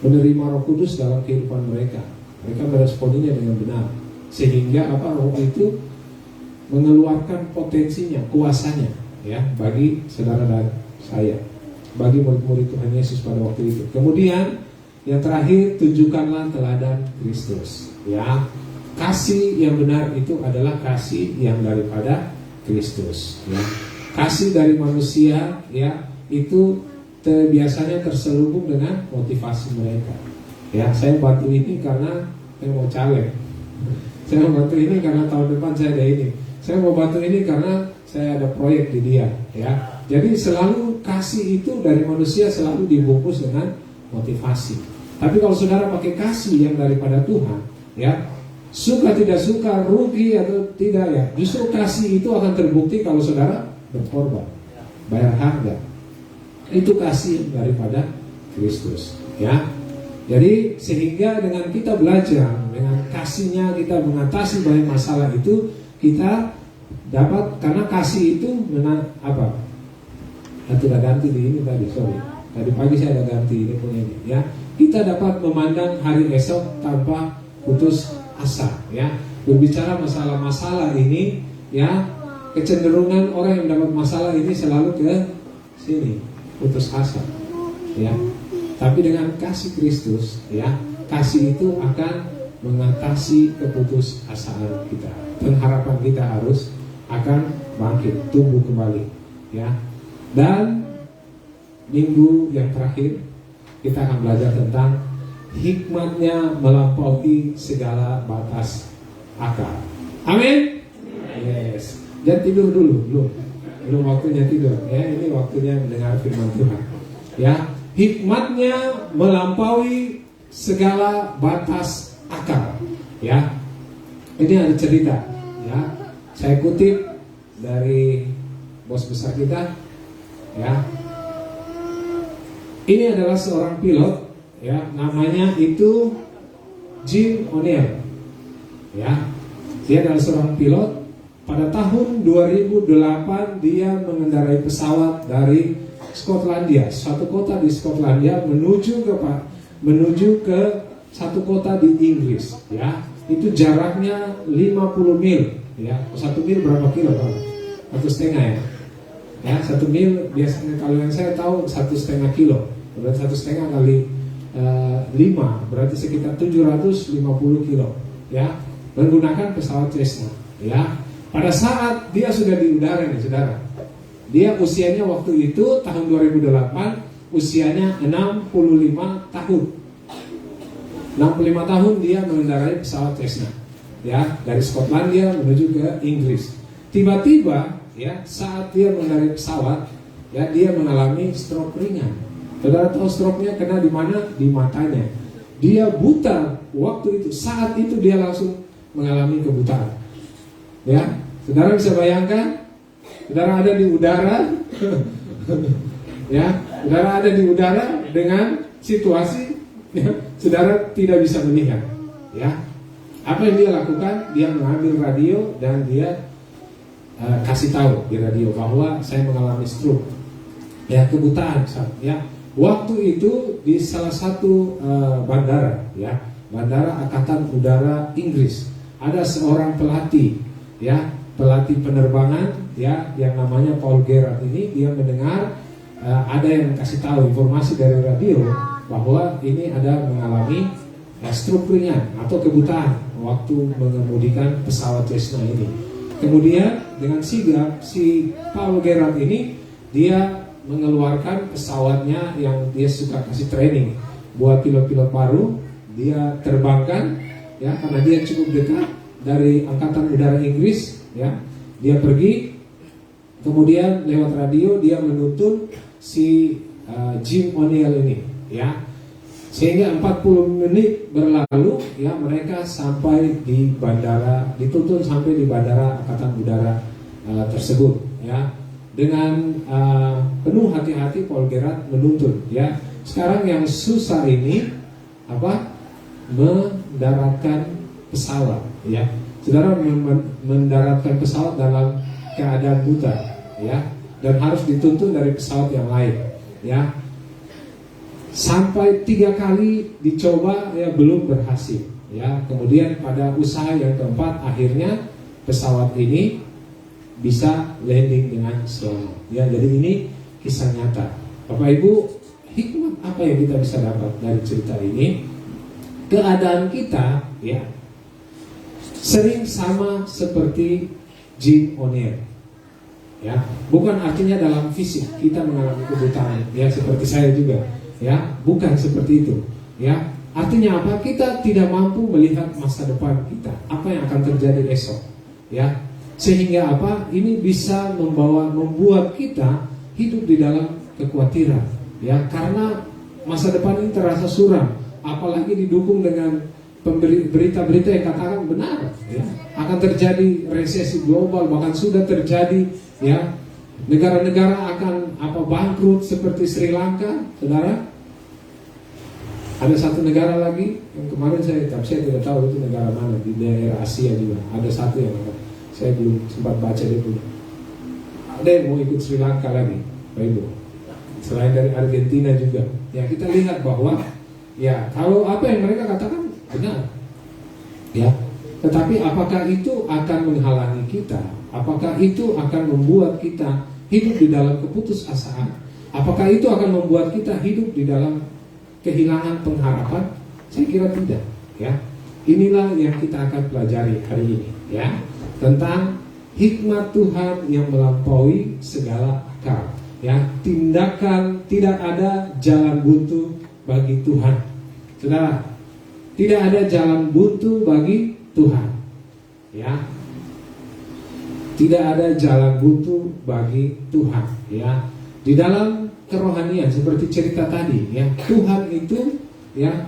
menerima Roh Kudus dalam kehidupan mereka. Mereka meresponinya dengan benar, sehingga apa, Roh itu mengeluarkan potensinya, kuasanya, ya, bagi saudara dan saya, bagi murid-murid Tuhan Yesus pada waktu itu. Kemudian yang terakhir, tunjukkanlah teladan Kristus. Ya, kasih yang benar itu adalah kasih yang daripada Kristus. Ya, kasih dari manusia, ya, itu biasanya terselubung dengan motivasi mereka. Ya, saya bantu ini karena saya mau caleg. Saya mau bantu ini karena tahun depan saya ada ini. Saya mau bantu ini karena saya ada proyek di dia. Ya, jadi selalu kasih itu dari manusia selalu dibungkus dengan motivasi. Tapi kalau saudara pakai kasih yang daripada Tuhan, ya, suka tidak suka, rugi atau tidak, ya, justru kasih itu akan terbukti kalau saudara berkorban, bayar harga. Itu kasih daripada Kristus, ya. Jadi sehingga dengan kita belajar, dengan kasihnya kita mengatasi banyak masalah itu, kita dapat, karena kasih itu apa? Sudah ganti di ini tadi, sorry. Tadi pagi saya ada ganti ini punya ini, ya. Kita dapat memandang hari esok tanpa putus asa, ya. Berbicara masalah-masalah ini, ya, kecenderungan orang yang dapat masalah ini selalu ke sini, putus asa, ya. Tapi dengan kasih Kristus, ya, kasih itu akan mengatasi keputusasaan kita. Pengharapan kita harus akan bangkit, tumbuh kembali, ya. Dan minggu yang terakhir kita akan belajar tentang hikmatnya melampaui segala batas akal. Amin. Yes. Jangan tidur dulu, belum waktunya tidur. Ya, ini waktunya mendengar firman Tuhan. Ya, hikmatnya melampaui segala batas akal. Ya, ini ada cerita. Ya, saya kutip dari bos besar kita. Ya, ini adalah seorang pilot. Ya, namanya itu Jim O'Neill. Ya, dia adalah seorang pilot. Pada tahun 2008 dia mengendarai pesawat dari Skotlandia, suatu kota di Skotlandia menuju ke satu kota di Inggris. Ya, itu jaraknya 50 mil. Ya, 1 mil berapa kilo Pak? 1,5 ya. Ya, 1 mil biasanya kalau yang saya tahu 1,5 kilo. Berarti 1,5 kali 5 berarti sekitar 750 kilo. Ya, menggunakan pesawat Cessna. Ya, pada saat dia sudah di udara nih, saudara. Dia usianya waktu itu tahun 2008 usianya 65 tahun. 65 tahun dia mengendarai pesawat Cessna. Ya, dari Skotlandia menuju ke Inggris. Tiba-tiba, ya, saat dia mengendarai pesawat, ya, dia mengalami stroke ringan. Saudara tahu stroke-nya kena di mana? Di matanya. Dia buta waktu itu. Saat itu dia langsung mengalami kebutaan. Ya, saudara bisa bayangkan, saudara ada di udara, ya, saudara ada di udara dengan situasi, ya, saudara tidak bisa melihat. Ya, apa yang dia lakukan? Dia mengambil radio dan dia kasih tahu di radio bahwa saya mengalami stroke, ya, kebutaan, ya. Waktu itu di salah satu bandara, ya, bandara Angkatan Udara Inggris, ada seorang pelatih, ya, pelatih penerbangan, ya, yang namanya Paul Gerard ini. Dia mendengar ada yang kasih tahu informasi dari radio bahwa ini ada mengalami stroke ringan atau kebutaan waktu mengemudikan pesawat Cessna ini. Kemudian dengan sigap si Paul Gerard ini dia mengeluarkan pesawatnya yang dia suka kasih training buat pilot-pilot baru, dia terbangkan ya karena dia cukup dekat dari Angkatan Udara Inggris ya. Dia pergi, kemudian lewat radio dia menuntun si Jim O'Neill ini ya. Sehingga 40 menit berlalu ya mereka sampai di bandara, dituntun sampai di bandara Angkatan Udara tersebut ya. Dengan penuh hati-hati Paul Gerard menuntun ya. Sekarang yang susah ini apa? Mendaratkan pesawat ya. Saudara mendaratkan pesawat dalam keadaan buta ya, dan harus dituntun dari pesawat yang lain ya. Sampai 3 kali dicoba ya belum berhasil ya. Kemudian pada usaha yang keempat akhirnya pesawat ini bisa landing dengan selamat ya. Jadi ini kisah nyata. Bapak Ibu, hikmat apa yang kita bisa dapat dari cerita ini? Keadaan kita ya sering sama seperti Jim O'Neill ya. Bukan artinya dalam fisik kita mengalami kebutaan ya seperti saya juga ya, bukan seperti itu ya. Artinya apa? Kita tidak mampu melihat masa depan kita, apa yang akan terjadi esok ya. Sehingga apa? Ini bisa membuat kita hidup di dalam kekhawatiran ya, karena masa depan ini terasa suram, apalagi didukung dengan berita-berita yang katakan benar ya, akan terjadi resesi global, bahkan sudah terjadi ya. Negara-negara akan bangkrut seperti Sri Lanka, saudara. Ada satu negara lagi yang kemarin saya tidak tahu itu negara mana, di daerah Asia juga. Ada satu yang saya belum sempat baca itu. Ada yang mau ikut Sri Lanka lagi, Pak Ibu. Selain dari Argentina juga. Ya kita lihat bahwa ya kalau apa yang mereka katakan benar ya, tetapi apakah itu akan menghalangi kita? Apakah itu akan membuat kita hidup di dalam keputusasaan? Apakah itu akan membuat kita hidup di dalam kehilangan pengharapan? Saya kira tidak ya. Inilah yang kita akan pelajari hari ini ya, tentang hikmat Tuhan yang melampaui segala akal ya. Tindakan, tidak ada jalan buntu bagi Tuhan. Saudara, tidak ada jalan buntu bagi Tuhan ya. Tidak ada jalan buntu bagi Tuhan ya. Di dalam kerohanian seperti cerita tadi ya, Tuhan itu ya,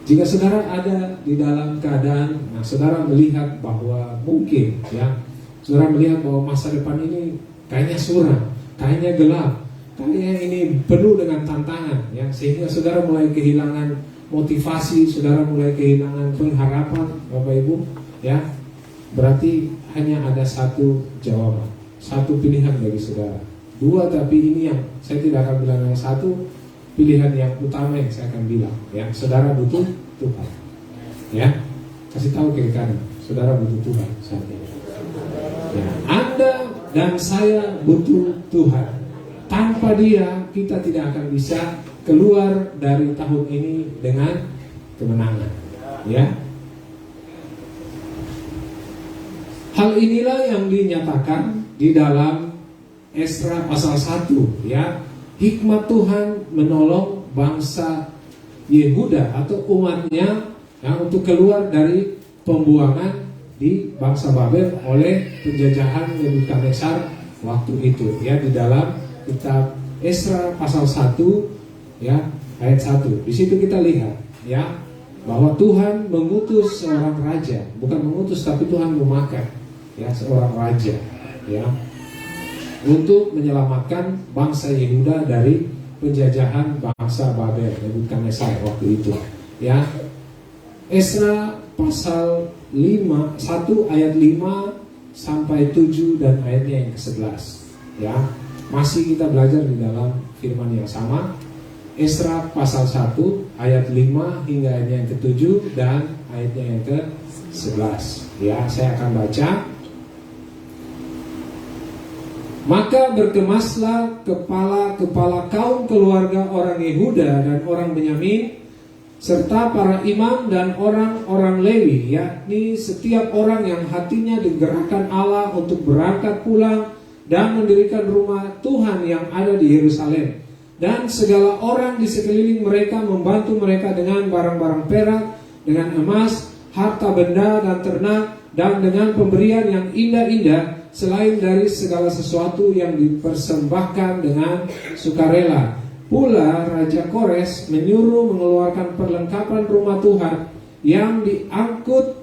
jika saudara ada di dalam keadaan, saudara melihat bahwa mungkin ya, saudara melihat bahwa masa depan ini kayaknya suram, kayaknya gelap, kayaknya ini penuh dengan tantangan ya, sehingga saudara mulai kehilangan motivasi, saudara mulai kehilangan pengharapan, Bapak Ibu ya. Berarti hanya ada satu jawaban, satu pilihan bagi saudara. 2, tapi ini yang saya tidak akan bilang yang satu, pilihan yang utama yang saya akan bilang ya. Saudara butuh Tuhan ya. Kasih tahu kiri kanan, saudara butuh Tuhan saat ini ya. Anda dan saya butuh Tuhan. Tanpa Dia kita tidak akan bisa keluar dari tahun ini dengan kemenangan ya. Hal inilah yang dinyatakan di dalam Esra pasal 1 ya. Hikmat Tuhan menolong bangsa Yehuda atau umatnya ya, untuk keluar dari pembuangan di bangsa Babel oleh penjajahan Nebukadnezar waktu itu ya. Di dalam kitab Esra pasal 1 ya, ayat 1. Di situ kita lihat ya, bahwa Tuhan mengutus seorang raja, bukan mengutus tapi Tuhan memakai ya seorang raja ya, untuk menyelamatkan bangsa Yehuda dari penjajahan bangsa Babel Nebukadnezar waktu itu ya. Esra pasal 1 ayat 5 sampai 7 dan ayatnya yang ke-11 ya. Masih kita belajar di dalam firman yang sama. Esra pasal 1 ayat 5 hingga ayatnya yang ke-7 dan ayatnya yang ke-11 ya. Saya akan baca. Maka berkemaslah kepala-kepala kaum keluarga orang Yehuda dan orang Benyamin, serta para imam dan orang-orang Lewi, yakni setiap orang yang hatinya digerakkan Allah untuk berangkat pulang dan mendirikan rumah Tuhan yang ada di Yerusalem. Dan segala orang di sekeliling mereka membantu mereka dengan barang-barang perak, dengan emas, harta benda dan ternak, dan dengan pemberian yang indah-indah, selain dari segala sesuatu yang dipersembahkan dengan sukarela. Pula Raja Kores menyuruh mengeluarkan perlengkapan rumah Tuhan yang diangkut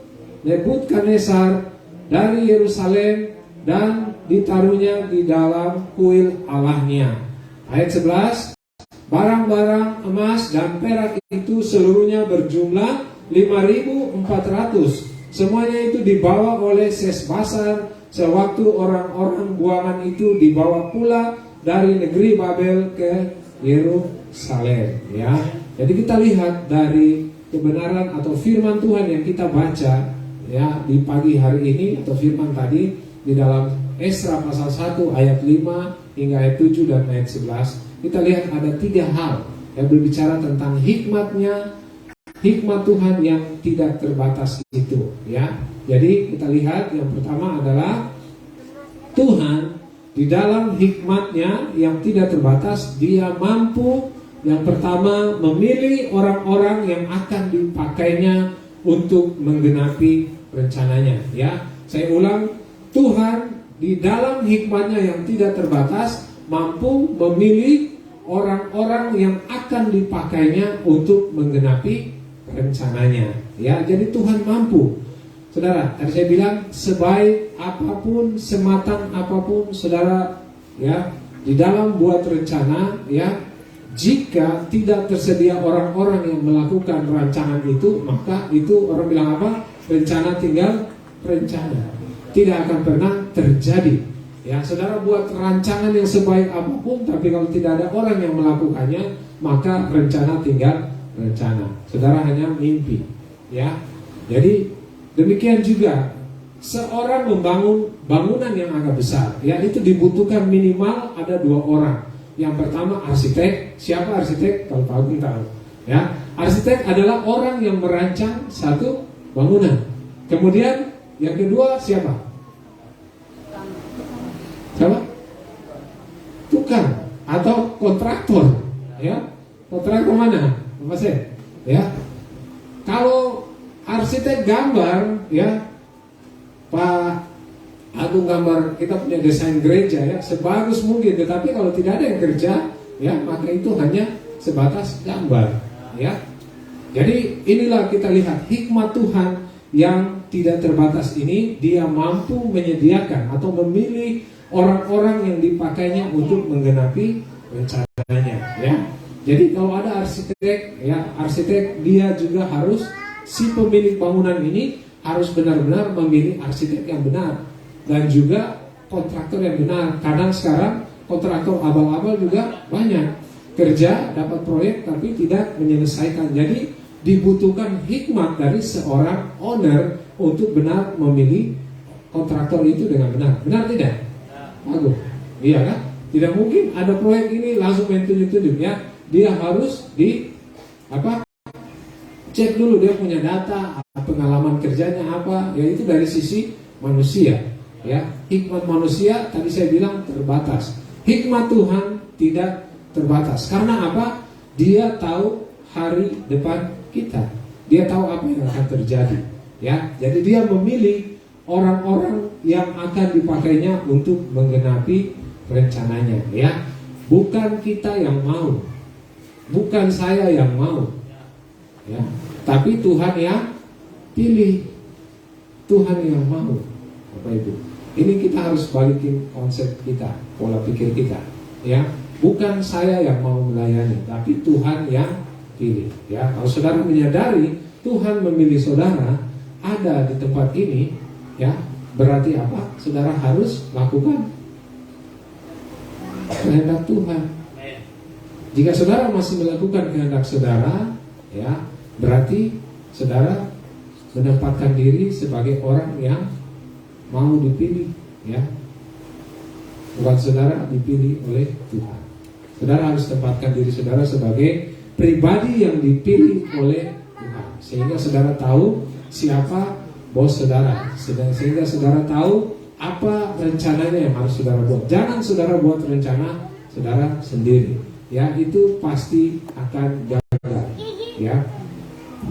Nebukadnezar dari Yerusalem dan ditaruhnya di dalam kuil Allahnya. Ayat 11, barang-barang emas dan perak itu seluruhnya berjumlah 5.400. Semuanya itu dibawa oleh Sesbasar sewaktu orang-orang buangan itu dibawa pula dari negeri Babel ke Yerusalem. Ya, jadi kita lihat dari kebenaran atau firman Tuhan yang kita baca ya di pagi hari ini, atau firman tadi di dalam Esra pasal 1 ayat 5 hingga ayat 7 dan ayat 11. Kita lihat ada 3 hal yang berbicara tentang hikmatnya, hikmat Tuhan yang tidak terbatas itu, ya. Jadi kita lihat yang pertama adalah Tuhan di dalam hikmatnya yang tidak terbatas, Dia mampu yang pertama memilih orang-orang yang akan dipakainya untuk menggenapi rencananya, ya. Saya ulang, Tuhan di dalam hikmatnya yang tidak terbatas mampu memilih orang-orang yang akan dipakainya untuk menggenapi rencananya, ya. Jadi Tuhan mampu. Saudara, tadi saya bilang sebaik apapun, sematang apapun saudara ya di dalam buat rencana, ya, jika tidak tersedia orang-orang yang melakukan rancangan itu, maka itu orang bilang apa? Rencana tinggal rencana, tidak akan pernah terjadi. Ya, saudara buat rancangan yang sebaik apapun, tapi kalau tidak ada orang yang melakukannya, maka rencana tinggal rencana. Saudara hanya mimpi, ya. Jadi demikian juga seorang membangun bangunan yang agak besar, ya, itu dibutuhkan minimal ada 2 orang. Yang pertama arsitek. Siapa arsitek? Kalau Pak Agung tahu, ya. Arsitek adalah orang yang merancang satu bangunan. Kemudian yang kedua siapa? Siapa? Tukang atau kontraktor, ya. Kontraktor mana? Apa sih? Ya. Kalau arsitek gambar, ya, Pak Agung gambar, kita punya desain gereja, ya, sebagus mungkin, tetapi kalau tidak ada yang kerja, ya, maka itu hanya sebatas gambar, ya. Jadi inilah kita lihat hikmat Tuhan yang tidak terbatas ini. Dia mampu menyediakan atau memilih orang-orang yang dipakainya untuk menggenapi rencananya, ya. Jadi kalau ada arsitek, ya, arsitek dia juga harus, si pemilik bangunan ini harus benar-benar memilih arsitek yang benar, dan juga kontraktor yang benar. Kadang sekarang kontraktor abal-abal juga banyak, kerja dapat proyek tapi tidak menyelesaikan. Jadi dibutuhkan hikmat dari seorang owner untuk benar memilih kontraktor itu dengan benar. Benar tidak? Bagus. Iya kan? Tidak mungkin ada proyek ini langsung main tunjuk-tunjuk, ya. Dia harus cek dulu dia punya data, pengalaman kerjanya apa, ya, itu dari sisi manusia, ya. Hikmat manusia tadi saya bilang terbatas. Hikmat Tuhan tidak terbatas. Karena apa? Dia tahu hari depan kita. Dia tahu apa yang akan terjadi, ya. Jadi dia memilih orang-orang yang akan dipakainya untuk menggenapi rencananya, ya. Bukan kita yang mau, bukan saya yang mau, ya, tapi Tuhan yang pilih, Tuhan yang mau, Bapak Ibu. Ini kita harus balikin konsep kita, pola pikir kita, ya. Bukan saya yang mau melayani, tapi Tuhan yang pilih, ya. Kalau saudara menyadari Tuhan memilih saudara ada di tempat ini, ya, berarti apa? Saudara harus lakukan kehendak Tuhan. Jika saudara masih melakukan kehendak saudara, ya, berarti saudara menempatkan diri sebagai orang yang mau dipilih, ya. bukan saudara dipilih oleh Tuhan. Saudara harus tempatkan diri saudara sebagai pribadi yang dipilih oleh Tuhan, sehingga saudara tahu siapa bos saudara, sehingga saudara tahu apa rencananya yang harus saudara buat. Jangan saudara buat rencana saudara sendiri, ya, itu pasti akan gagal, ya.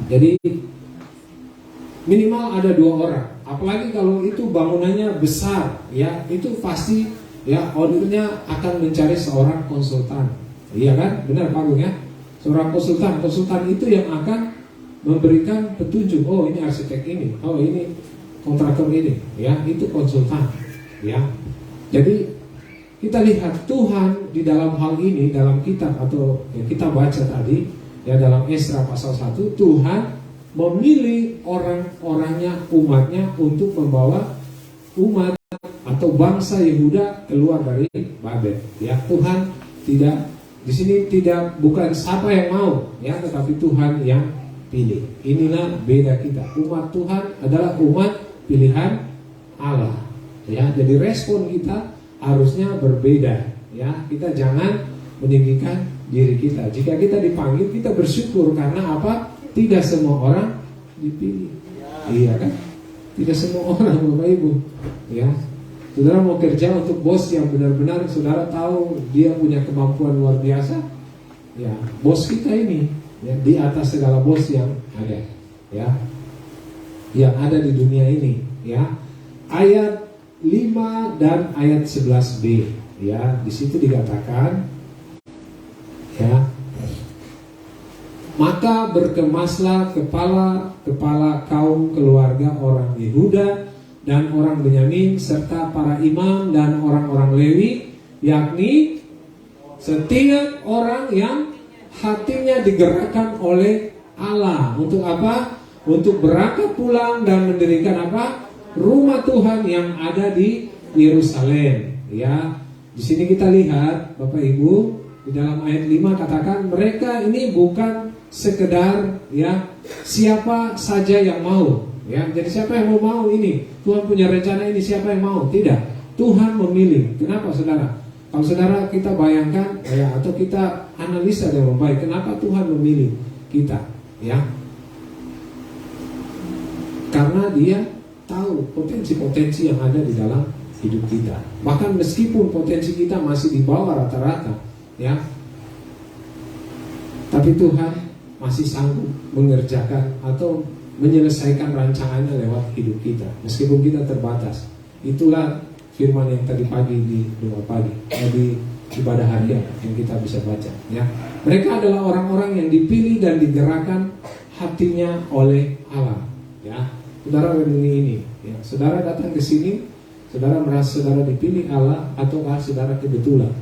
Jadi minimal ada 2 orang, apalagi kalau itu bangunannya besar, ya, itu pasti, ya, ownernya akan mencari seorang konsultan, iya kan, benar Pak Agung, ya, seorang konsultan itu yang akan memberikan petunjuk, oh ini arsitek ini, oh ini kontraktor ini, ya, itu konsultan, ya. Jadi kita lihat Tuhan di dalam hal ini, dalam kitab atau yang kita baca tadi, ya, dalam Esra pasal 1, Tuhan memilih orang-orangnya, umatnya untuk membawa umat atau bangsa Yehuda keluar dari Babel, ya. Tuhan tidak di sini bukan siapa yang mau, ya, tetapi Tuhan yang pilih. Inilah beda kita. Umat Tuhan adalah umat pilihan Allah, ya. Jadi respon kita harusnya berbeda, ya. Kita jangan meninggikan diri kita. Jika kita dipanggil, kita bersyukur karena apa? Tidak semua orang dipilih, iya kan? Tidak semua orang, Bapak Ibu, ya. Saudara mau kerja untuk bos yang benar-benar saudara tahu dia punya kemampuan luar biasa, ya. Bos kita ini, ya, di atas segala bos yang ada, ya, yang ada di dunia ini, ya. Ayat 5 dan ayat 11b, ya, di situ dikatakan, ya, maka berkemaslah kepala kaum keluarga orang Yehuda dan orang Benyamin serta para imam dan orang-orang Lewi, yakni setiap orang yang hatinya digerakkan oleh Allah untuk apa? Untuk berangkat pulang dan mendirikan apa? Rumah Tuhan yang ada di Yerusalem, ya. Di sini kita lihat Bapak Ibu, di dalam ayat 5 katakan mereka ini bukan sekedar, ya, siapa saja yang mau, ya. Jadi siapa yang mau ini? Tuhan punya rencana ini, siapa yang mau? Tidak. Tuhan memilih. Kenapa saudara? Kalau saudara kita bayangkan, ya, atau kita analisa dengan baik, kenapa Tuhan memilih kita, ya? Karena Dia tahu potensi-potensi yang ada di dalam hidup kita. Bahkan meskipun potensi kita masih di bawah rata-rata, ya, tapi Tuhan masih sanggup mengerjakan atau menyelesaikan rancangannya lewat hidup kita, meskipun kita terbatas. Itulah firman yang tadi pagi di doa pagi, di ibadah harian yang kita bisa baca, ya. Mereka adalah orang-orang yang dipilih dan digerakkan hatinya oleh Allah, ya. Saudara renungi ini, ya. Saudara datang ke sini, saudara merasa saudara dipilih Allah ataukah saudara kebetulan?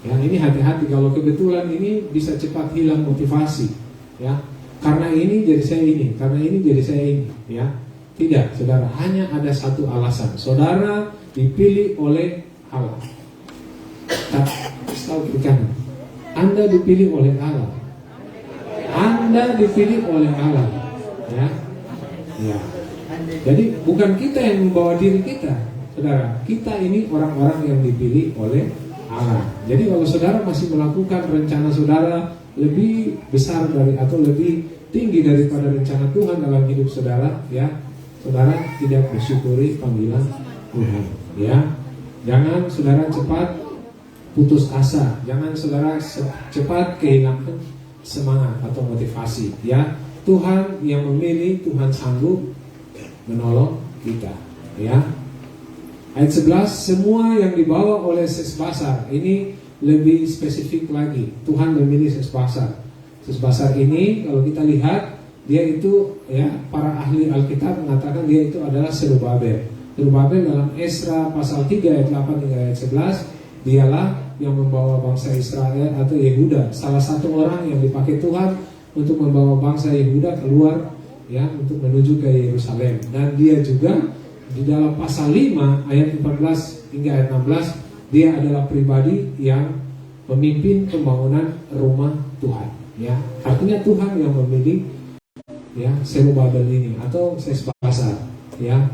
Ya, ini hati-hati, kalau kebetulan ini bisa cepat hilang motivasi, ya. Karena ini jadi saya ini, karena ini jadi saya ini, ya. Tidak, saudara, hanya ada satu alasan. Saudara dipilih oleh Allah. Tahu kanan. Anda dipilih oleh Allah. Anda dipilih oleh Allah, ya. Ya. Jadi bukan kita yang membawa diri kita, saudara. Kita ini orang-orang yang dipilih oleh Allah. Jadi kalau saudara masih melakukan rencana saudara lebih besar dari atau lebih tinggi daripada rencana Tuhan dalam hidup saudara, ya, saudara tidak bersyukuri panggilan Tuhan, ya. Jangan saudara cepat putus asa, jangan saudara cepat kehilangan semangat atau motivasi, ya. Tuhan yang memilih, Tuhan sanggup menolong kita, ya. Ayat 11, semua yang dibawa oleh Sesbasar, ini lebih spesifik lagi. Tuhan memilih Sesbasar. Sesbasar ini kalau kita lihat, dia itu, ya, para ahli Alkitab mengatakan dia itu adalah Serubabel. Serubabel dalam Esra pasal 3 ayat 8 hingga ayat 11, dialah yang membawa bangsa Israel atau Yehuda, salah satu orang yang dipakai Tuhan untuk membawa bangsa Yehuda keluar, ya, untuk menuju ke Yerusalem. Dan dia juga di dalam pasal 5 ayat 14 hingga ayat 16, dia adalah pribadi yang memimpin pembangunan rumah Tuhan, ya. Artinya Tuhan yang memilih, ya, Serubabel ini atau Sesbasar, ya.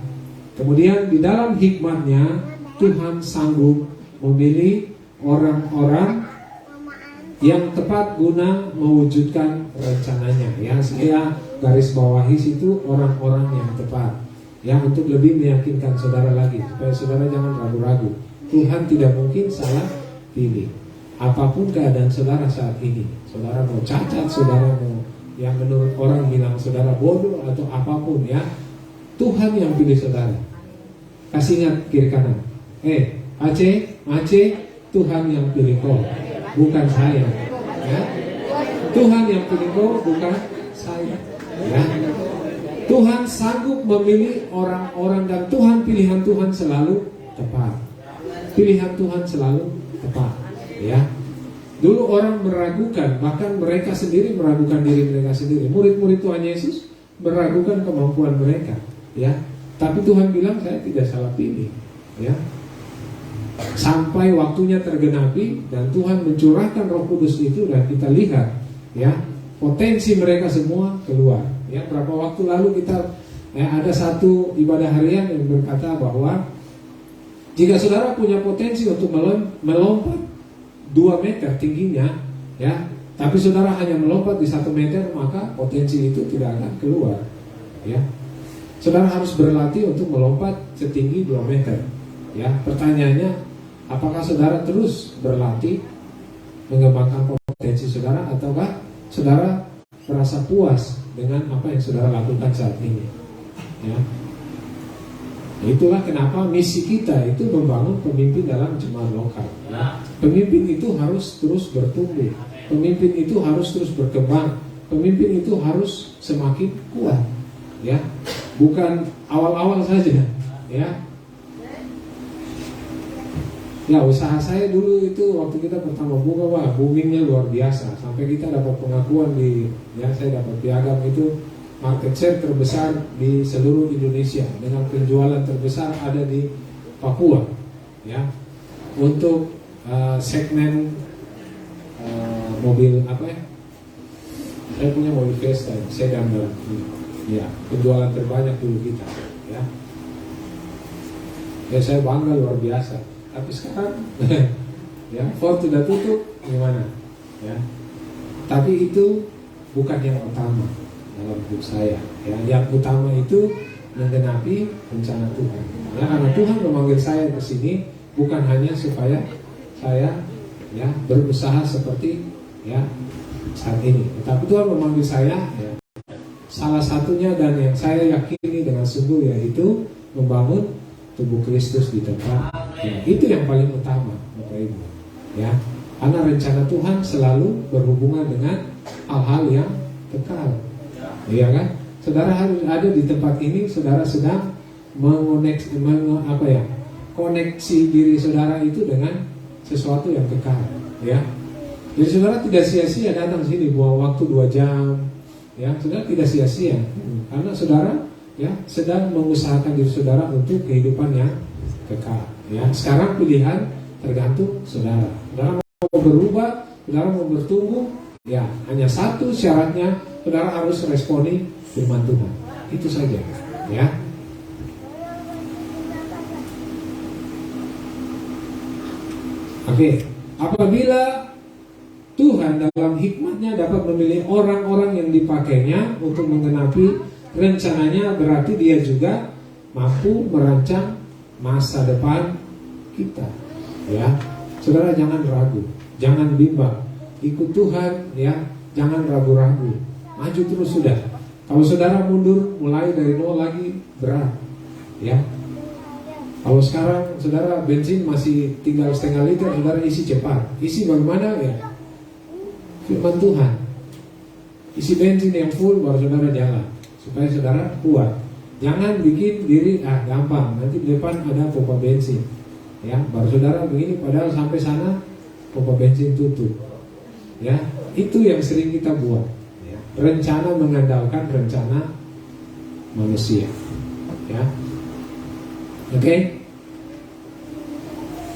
Kemudian di dalam hikmatnya Tuhan sanggup memilih orang-orang yang tepat guna mewujudkan rencananya. Ya, saya garis bawahi situ orang-orang yang tepat. Ya, untuk lebih meyakinkan saudara lagi, supaya saudara jangan ragu-ragu. Tuhan tidak mungkin salah pilih. Apapun keadaan saudara saat ini, saudara mau cacat, saudara mau yang menurut orang bilang saudara bodoh atau apapun, ya, Tuhan yang pilih saudara. Kasih ingat kiri kanan. Aceh, Tuhan yang pilih kau, bukan saya. Ya. Tuhan yang pilih kau, bukan saya. Ya. Tuhan sanggup memilih orang-orang, dan pilihan Tuhan selalu tepat. Pilihan Tuhan selalu tepat. Ya. Dulu orang meragukan, bahkan mereka sendiri meragukan diri mereka sendiri. Murid-murid Tuhan Yesus meragukan kemampuan mereka. Ya. Tapi Tuhan bilang saya tidak salah pilih. Ya. Sampai waktunya tergenapi dan Tuhan mencurahkan Roh Kudus itu, dan kita lihat, ya, potensi mereka semua keluar. Ya, berapa waktu lalu kita ada satu ibadah harian yang berkata bahwa jika saudara punya potensi untuk melompat 2 meter tingginya, ya, tapi saudara hanya melompat di 1 meter, maka potensi itu tidak akan keluar. Ya, saudara harus berlatih untuk melompat setinggi 2 meter. Ya, pertanyaannya, apakah saudara terus berlatih mengembangkan potensi saudara, ataukah saudara merasa puas dengan apa yang saudara lakukan saat ini? Ya. Itulah kenapa misi kita itu membangun pemimpin dalam jemaat lokal. Ya. Pemimpin itu harus terus bertumbuh, pemimpin itu harus terus berkembang, pemimpin itu harus semakin kuat. Ya, bukan awal-awal saja. Ya. Ya, usaha saya dulu itu waktu kita pertama buka, wah, boomingnya luar biasa. Sampai kita dapat pengakuan saya dapat piagam itu market share terbesar di seluruh Indonesia, dengan penjualan terbesar ada di Papua. Ya, untuk segmen mobil apa ya? Saya punya mobil Vespa, sedan. Ya, penjualan terbanyak dulu kita. Ya, saya bangga luar biasa. Tapi sekarang ya, Ford sudah tutup, gimana? Ya. Tapi itu bukan yang utama dalam hidup saya. Ya, yang utama itu menggenapi rencana Tuhan. Ya, karena Tuhan memanggil saya ke sini bukan hanya supaya saya berusaha seperti saat ini. Tetapi Tuhan memanggil saya, salah satunya dan yang saya yakini dengan sungguh, yaitu membangun tubuh Kristus di tempat. Ya, itu yang paling utama, Bapak Ibu. Ya, karena rencana Tuhan selalu berhubungan dengan hal-hal yang kekal. Iya kan? Saudara harus ada di tempat ini, saudara sedang koneksi diri saudara itu dengan sesuatu yang kekal. Ya, jadi saudara tidak sia-sia datang sini buang waktu 2 jam. Ya, saudara tidak sia-sia, karena saudara sedang mengusahakan diri saudara untuk kehidupan yang kekal. Ya, sekarang pilihan tergantung saudara. Saudara mau berubah, saudara mau bertumbuh, ya, hanya satu syaratnya, saudara harus responi firman Tuhan. Itu saja. Ya. Oke, apabila Tuhan dalam hikmatnya dapat memilih orang-orang yang dipakainya untuk menggenapi rencananya, berarti dia juga mampu merancang masa depan kita. Ya, saudara jangan ragu, jangan bimbang, ikut Tuhan, ya, jangan ragu-ragu, maju terus sudah. Kalau saudara mundur, mulai dari nol lagi, berat. Ya, kalau sekarang saudara bensin masih tinggal setengah liter, saudara isi cepat. Isi bagaimana? Ya, firman Tuhan. Isi bensin yang full baru saudara jalan, supaya saudara kuat. Jangan bikin diri gampang, nanti di depan ada pompa bensin. Ya, baru saudara begini, padahal sampai sana pompa bensin tutup. Ya, itu yang sering kita buat. Ya, rencana mengandalkan rencana manusia. Ya, oke.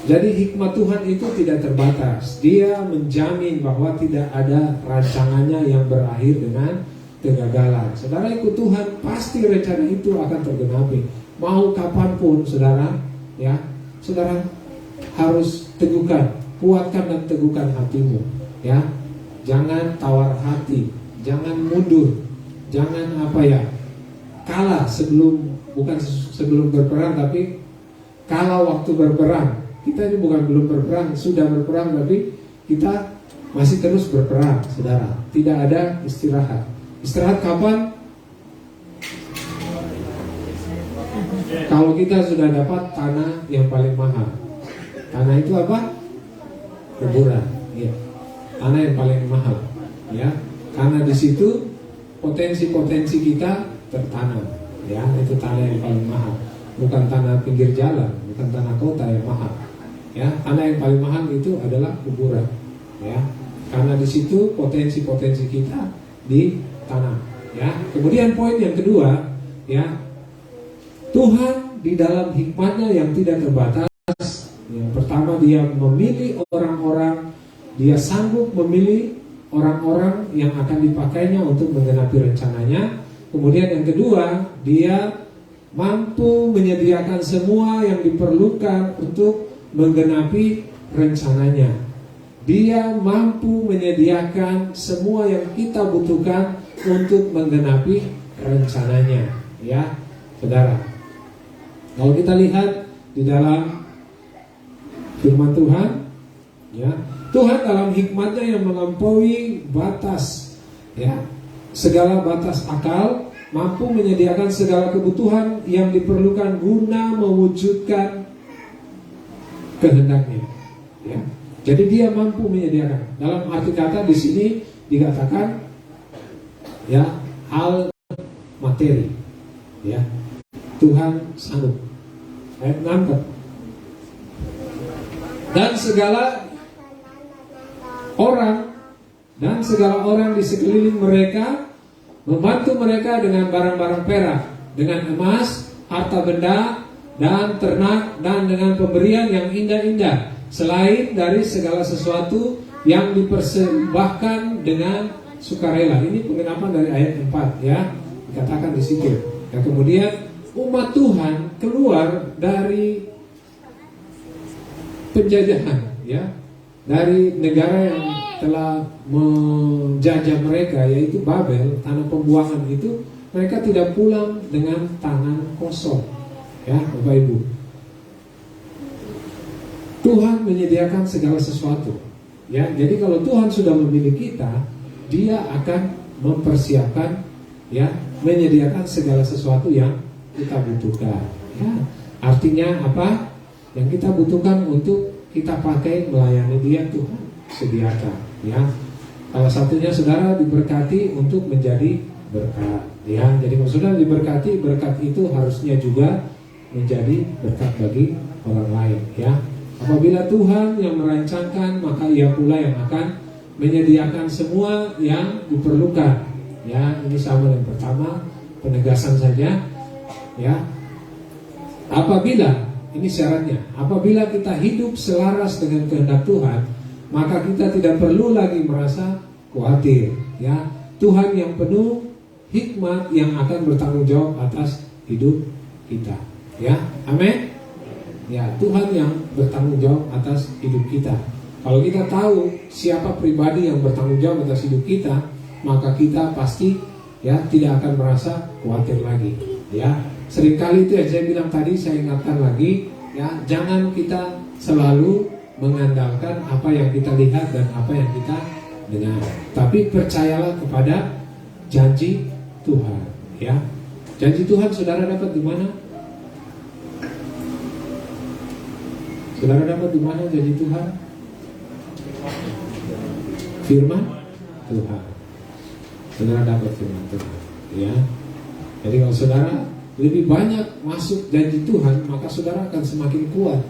Jadi hikmat Tuhan itu tidak terbatas. Dia menjamin bahwa tidak ada rancangannya yang berakhir dengan kegagalan. Saudara ikut Tuhan, pasti rencana itu akan tergenapi. Mau kapanpun saudara, ya, saudara harus teguhkan, kuatkan dan teguhkan hatimu, ya. Jangan tawar hati, jangan mundur, jangan kalah bukan sebelum berperang, tapi kalah waktu berperang. Kita ini bukan belum berperang, sudah berperang, tapi kita masih terus berperang, saudara. Tidak ada istirahat. Istirahat kapan? Kalau kita sudah dapat tanah yang paling mahal. Tanah itu apa? Kuburan. Ya. Tanah yang paling mahal. Ya. Karena di situ potensi-potensi kita tertanam. Ya, itu tanah yang paling mahal. Bukan tanah pinggir jalan, bukan tanah kota yang mahal. Ya, tanah yang paling mahal itu adalah kuburan. Ya. Karena di situ potensi-potensi kita ditanam. Ya. Kemudian poin yang kedua, ya. Tuhan di dalam hikmatnya yang tidak terbatas, yang pertama dia memilih orang-orang, dia sanggup memilih orang-orang yang akan dipakainya untuk menggenapi rencananya. Kemudian yang kedua, dia mampu menyediakan semua yang diperlukan untuk menggenapi rencananya. Dia mampu menyediakan semua yang kita butuhkan untuk menggenapi rencananya. Ya, saudara. Kalau kita lihat di dalam firman Tuhan, ya, Tuhan dalam hikmatnya yang melampaui batas, ya, segala batas akal, mampu menyediakan segala kebutuhan yang diperlukan guna mewujudkan kehendaknya. Ya. Jadi dia mampu menyediakan. Dalam arti kata di sini dikatakan, ya, hal materi, ya, Tuhan sanggup. Ayat 6. Dan segala orang di sekeliling mereka membantu mereka dengan barang-barang perak, dengan emas, harta benda, dan ternak, dan dengan pemberian yang indah-indah, selain dari segala sesuatu yang dipersembahkan dengan sukarela. Ini pengenapan dari ayat 4, ya, dikatakan di situ. Dan kemudian umat Tuhan keluar dari penjajahan, ya, dari negara yang telah menjajah mereka, yaitu Babel, tanah pembuangan itu. Mereka tidak pulang dengan tangan kosong, ya, Bapak Ibu. Tuhan menyediakan segala sesuatu, ya. Jadi kalau Tuhan sudah memilih kita, Dia akan mempersiapkan, ya, menyediakan segala sesuatu yang kita butuhkan, ya. Artinya apa? Yang kita butuhkan untuk kita pakai melayani Dia, Tuhan sediakan, ya. Salah satunya saudara diberkati untuk menjadi berkat, ya. Jadi kalau saudara diberkati, berkat itu harusnya juga menjadi berkat bagi orang lain, ya. Apabila Tuhan yang merancangkan, maka Ia pula yang akan menyediakan semua yang diperlukan, ya. Ini sama yang pertama, penegasan saja, ya. Apabila, ini syaratnya, apabila kita hidup selaras dengan kehendak Tuhan, maka kita tidak perlu lagi merasa khawatir, ya. Tuhan yang penuh hikmat yang akan bertanggung jawab atas hidup kita, ya. Amin. Ya, Tuhan yang bertanggung jawab atas hidup kita. Kalau kita tahu siapa pribadi yang bertanggung jawab atas hidup kita, maka kita pasti, ya, tidak akan merasa khawatir lagi, ya. Seringkali itu yang saya bilang tadi, saya ingatkan lagi, ya, jangan kita selalu mengandalkan apa yang kita lihat dan apa yang kita dengar, tapi percayalah kepada janji Tuhan, ya. Janji Tuhan saudara dapat di mana? Saudara dapat di mana janji Tuhan? Firman Tuhan. Saudara dapat firman Tuhan, ya. Jadi kalau saudara lebih banyak masuk janji Tuhan, maka saudara akan semakin kuat.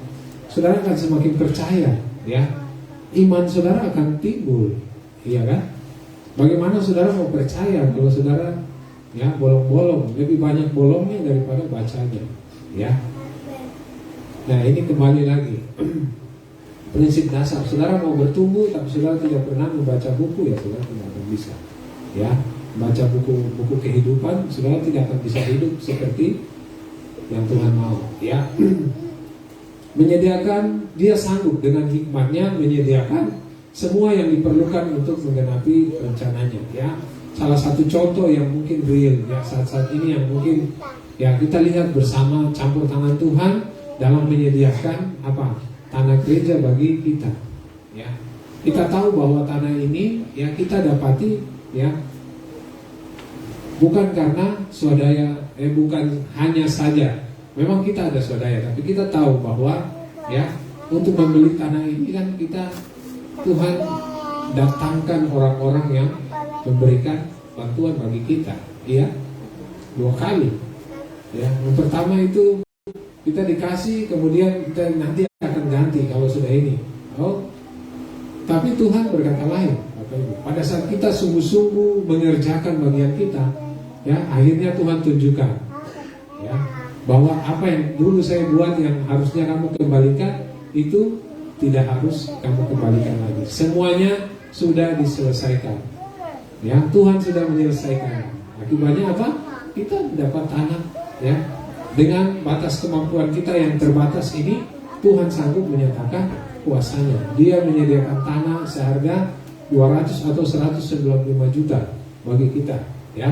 Saudara akan semakin percaya, ya. Iman saudara akan timbul, iya kan? Bagaimana saudara mau percaya kalau saudara, ya, bolong-bolong, lebih banyak bolongnya daripada bacanya, ya. Nah, ini kembali lagi prinsip dasar. Saudara mau bertumbuh tapi saudara tidak pernah membaca buku, ya saudara tidak akan bisa, ya. Baca buku kehidupan, saudara tidak akan bisa hidup seperti yang Tuhan mau, ya. menyediakan, dia sanggup dengan hikmatnya menyediakan semua yang diperlukan untuk menggenapi rencananya. Ya, salah satu contoh yang mungkin real ya saat-saat ini yang mungkin ya kita lihat bersama campur tangan Tuhan dalam menyediakan apa tanah gereja bagi kita. Ya, kita tahu bahwa tanah ini ya kita dapati ya bukan karena swadaya, bukan hanya saja. Memang kita ada swadaya, tapi kita tahu bahwa ya untuk membeli tanah ini kan kita Tuhan datangkan orang-orang yang memberikan bantuan bagi kita. Iya, 2 kali. Ya, yang pertama itu kita dikasih, kemudian kita nanti akan ganti kalau sudah ini. Oh, tapi Tuhan berkata lain. Pada saat kita sungguh-sungguh mengerjakan bagian kita, ya akhirnya Tuhan tunjukkan ya bahwa apa yang dulu saya buat yang harusnya kamu kembalikan itu tidak harus kamu kembalikan lagi. Semuanya sudah diselesaikan. Ya, Tuhan sudah menyelesaikan. Akibatnya apa? Kita dapat tanah ya. Dengan batas kemampuan kita yang terbatas ini, Tuhan sanggup menyatakan kuasanya. Dia menyediakan tanah seharga 200 atau 195 juta bagi kita, ya.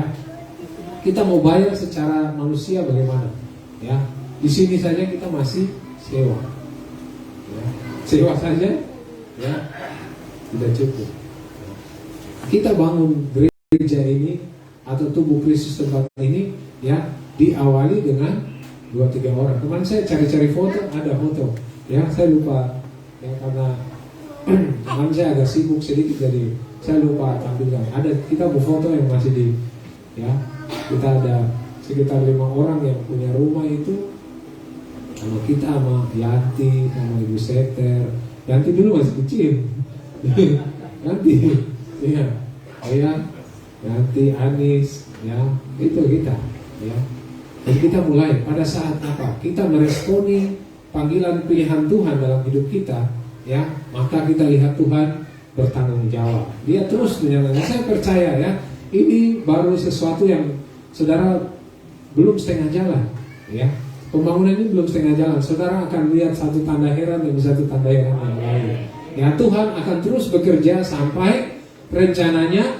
Kita mau bayar secara manusia bagaimana? Ya, di sini saja kita masih sewa. Ya, sewa saja, ya, tidak cukup. Kita bangun gereja ini atau tubuh Kristus tempat ini, ya, diawali dengan 2-3 orang. Kemarin saya cari-cari foto, ada foto. Ya, saya lupa, ya, karena kemarin saya agak sibuk sedikit, jadi saya lupa tampilkan. Ada kita foto yang masih di, ya. Kita ada sekitar 5 orang yang punya rumah itu sama kita, sama Yanti, sama Ibu Seter. Yanti dulu masih kecil. Yanti, ya, Yanti, Anis, ya, itu kita, ya. Dan kita mulai pada saat apa? Kita meresponi panggilan pilihan Tuhan dalam hidup kita, ya, maka kita lihat Tuhan bertanggung jawab. Dia terus menyatakan, saya percaya ya, ini baru sesuatu yang saudara belum setengah jalan, ya. Pembangunan ini belum setengah jalan. Saudara akan lihat satu tanda heran dan satu tanda heran yang lain. Ya, Tuhan akan terus bekerja sampai rencananya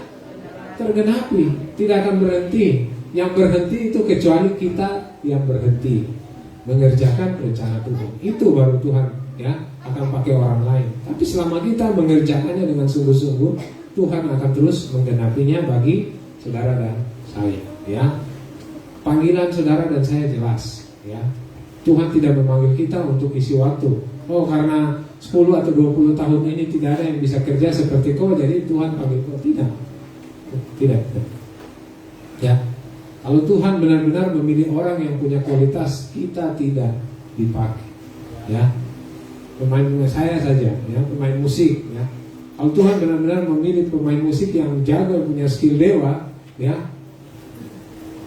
tergenapi, tidak akan berhenti. Yang berhenti itu kecuali kita yang berhenti mengerjakan rencana Tuhan. Itu baru Tuhan, ya, akan pakai orang lain. Tapi selama kita mengerjakannya dengan sungguh-sungguh, Tuhan akan terus menggenapinya bagi saudara dan saya, ya. Panggilan saudara dan saya jelas, ya. Tuhan tidak memanggil kita untuk isi waktu. Oh, karena 10 atau 20 tahun ini tidak ada yang bisa kerja seperti kau, jadi Tuhan panggil kau. Tidak. Ya. Kalau Tuhan benar-benar memilih orang yang punya kualitas, kita tidak dipakai, ya. Pemain saya saja, ya, pemain musik, ya. Kalau Tuhan benar-benar memilih pemain musik yang jago, punya skill dewa, ya,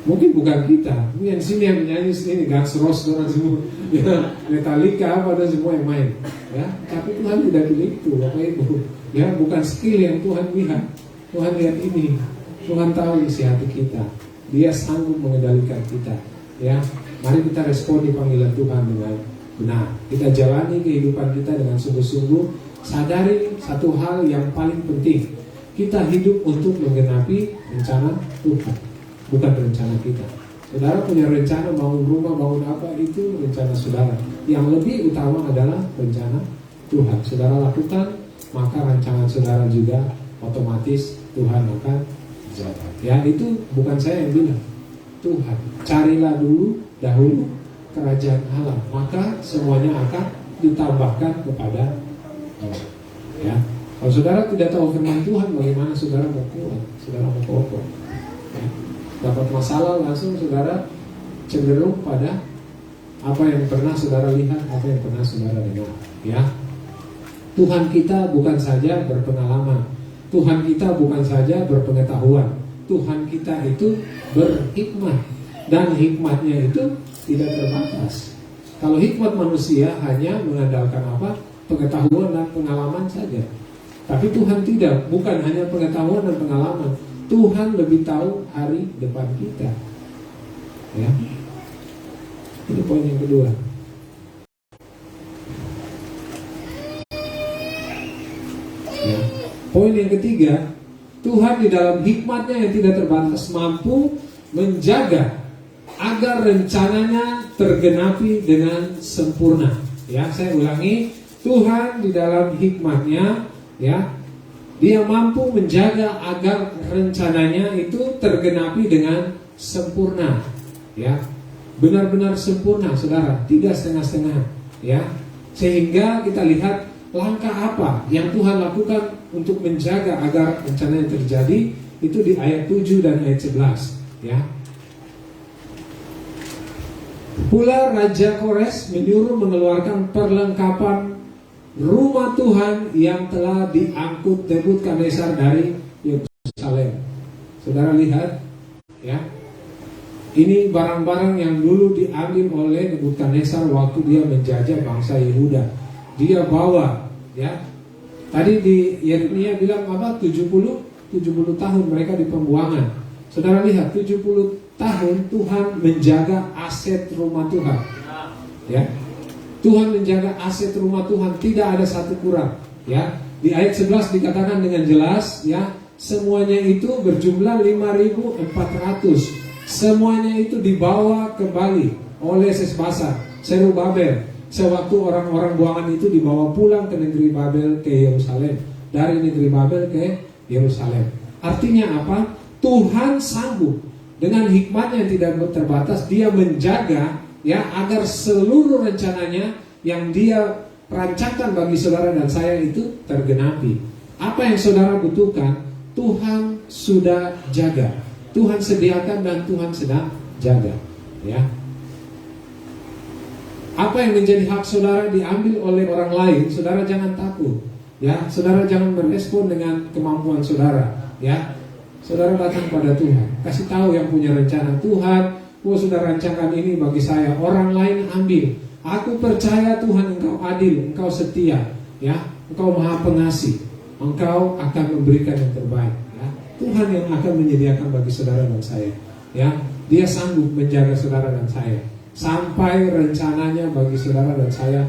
mungkin bukan kita. Yang sini yang menyanyi sini, Guns N' Roses orang semua, ya, Metallica apa dan semua yang main, ya. Tapi Tuhan tidak pilih itu, Bapak Ibu, ya, bukan skill yang Tuhan lihat. Tuhan lihat ini, Tuhan tahu isi hati kita. Dia sanggup mengendalikan kita, ya. Mari kita responi panggilan Tuhan dengan benar. Kita jalani kehidupan kita dengan sungguh-sungguh. Sadari satu hal yang paling penting, kita hidup untuk menggenapi rencana Tuhan, bukan rencana kita. Saudara punya rencana bangun rumah, bangun apa, itu rencana saudara. Yang lebih utama adalah rencana Tuhan. Saudara lakukan, maka rancangan saudara juga otomatis Tuhan akan. Ya, itu bukan saya yang bilang, Tuhan. Carilah dahulu kerajaan Allah, maka semuanya akan ditambahkan kepada Allah. Ya, kalau saudara tidak tahu firman Tuhan, bagaimana saudara mau kuat, saudara mau kokoh? Ya. Dapat masalah langsung saudara cenderung pada apa yang pernah saudara lihat, apa yang pernah saudara dengar. Ya, Tuhan kita bukan saja berpengalaman. Tuhan kita bukan saja berpengetahuan. Tuhan kita itu berhikmat. Dan hikmatnya itu tidak terbatas. Kalau hikmat manusia hanya mengandalkan apa? Pengetahuan dan pengalaman saja. Tapi Tuhan tidak. Bukan hanya pengetahuan dan pengalaman. Tuhan lebih tahu hari depan kita. Ya. Ini poin yang kedua. Poin yang ketiga, Tuhan di dalam hikmatnya yang tidak terbatas mampu menjaga agar rencananya tergenapi dengan sempurna. Ya, saya ulangi, Tuhan di dalam hikmatnya, ya, Dia mampu menjaga agar rencananya itu tergenapi dengan sempurna. Ya, benar-benar sempurna, saudara, tidak setengah-setengah. Ya, sehingga kita lihat langkah apa yang Tuhan lakukan untuk menjaga agar rencananya terjadi, itu di ayat 7 dan ayat 11. Ya. Pula Raja Kores menyuruh mengeluarkan perlengkapan rumah Tuhan yang telah diangkut Nebukadnezar dari Yerusalem. Saudara lihat, ya, ini barang-barang yang dulu diambil oleh Nebukadnezar waktu dia menjajah bangsa Yehuda. Dia bawa, ya. Tadi di Yeremia bilang apa? 70 tahun mereka di pembuangan. Saudara lihat, 70 tahun Tuhan menjaga aset rumah Tuhan. Ya. Tuhan menjaga aset rumah Tuhan, tidak ada satu kurang. Ya, di ayat 11 dikatakan dengan jelas, ya, semuanya itu berjumlah 5.400. Semuanya itu dibawa kembali oleh Sesbasar, Zerubabel. Sewaktu orang-orang buangan itu dibawa pulang ke negeri Babel ke Yerusalem, dari negeri Babel ke Yerusalem. Artinya apa? Tuhan sanggup dengan hikmatnya yang tidak terbatas, Dia menjaga, ya, agar seluruh rencananya yang Dia rancangkan bagi saudara dan saya itu tergenapi. Apa yang saudara butuhkan, Tuhan sudah jaga. Tuhan sediakan dan Tuhan sedang jaga. Ya. Apa yang menjadi hak saudara diambil oleh orang lain, saudara jangan takut. Ya, saudara jangan merespon dengan kemampuan saudara. Ya, saudara datang pada Tuhan, kasih tahu yang punya rencana. Tuhan, sudah rancangkan ini bagi saya, orang lain ambil. Aku percaya Tuhan, Engkau adil, Engkau setia, ya, Engkau maha pengasih, Engkau akan memberikan yang terbaik. Ya. Tuhan yang akan menyediakan bagi saudara dan saya. Ya, Dia sanggup menjaga saudara dan saya sampai rencananya bagi saudara dan saya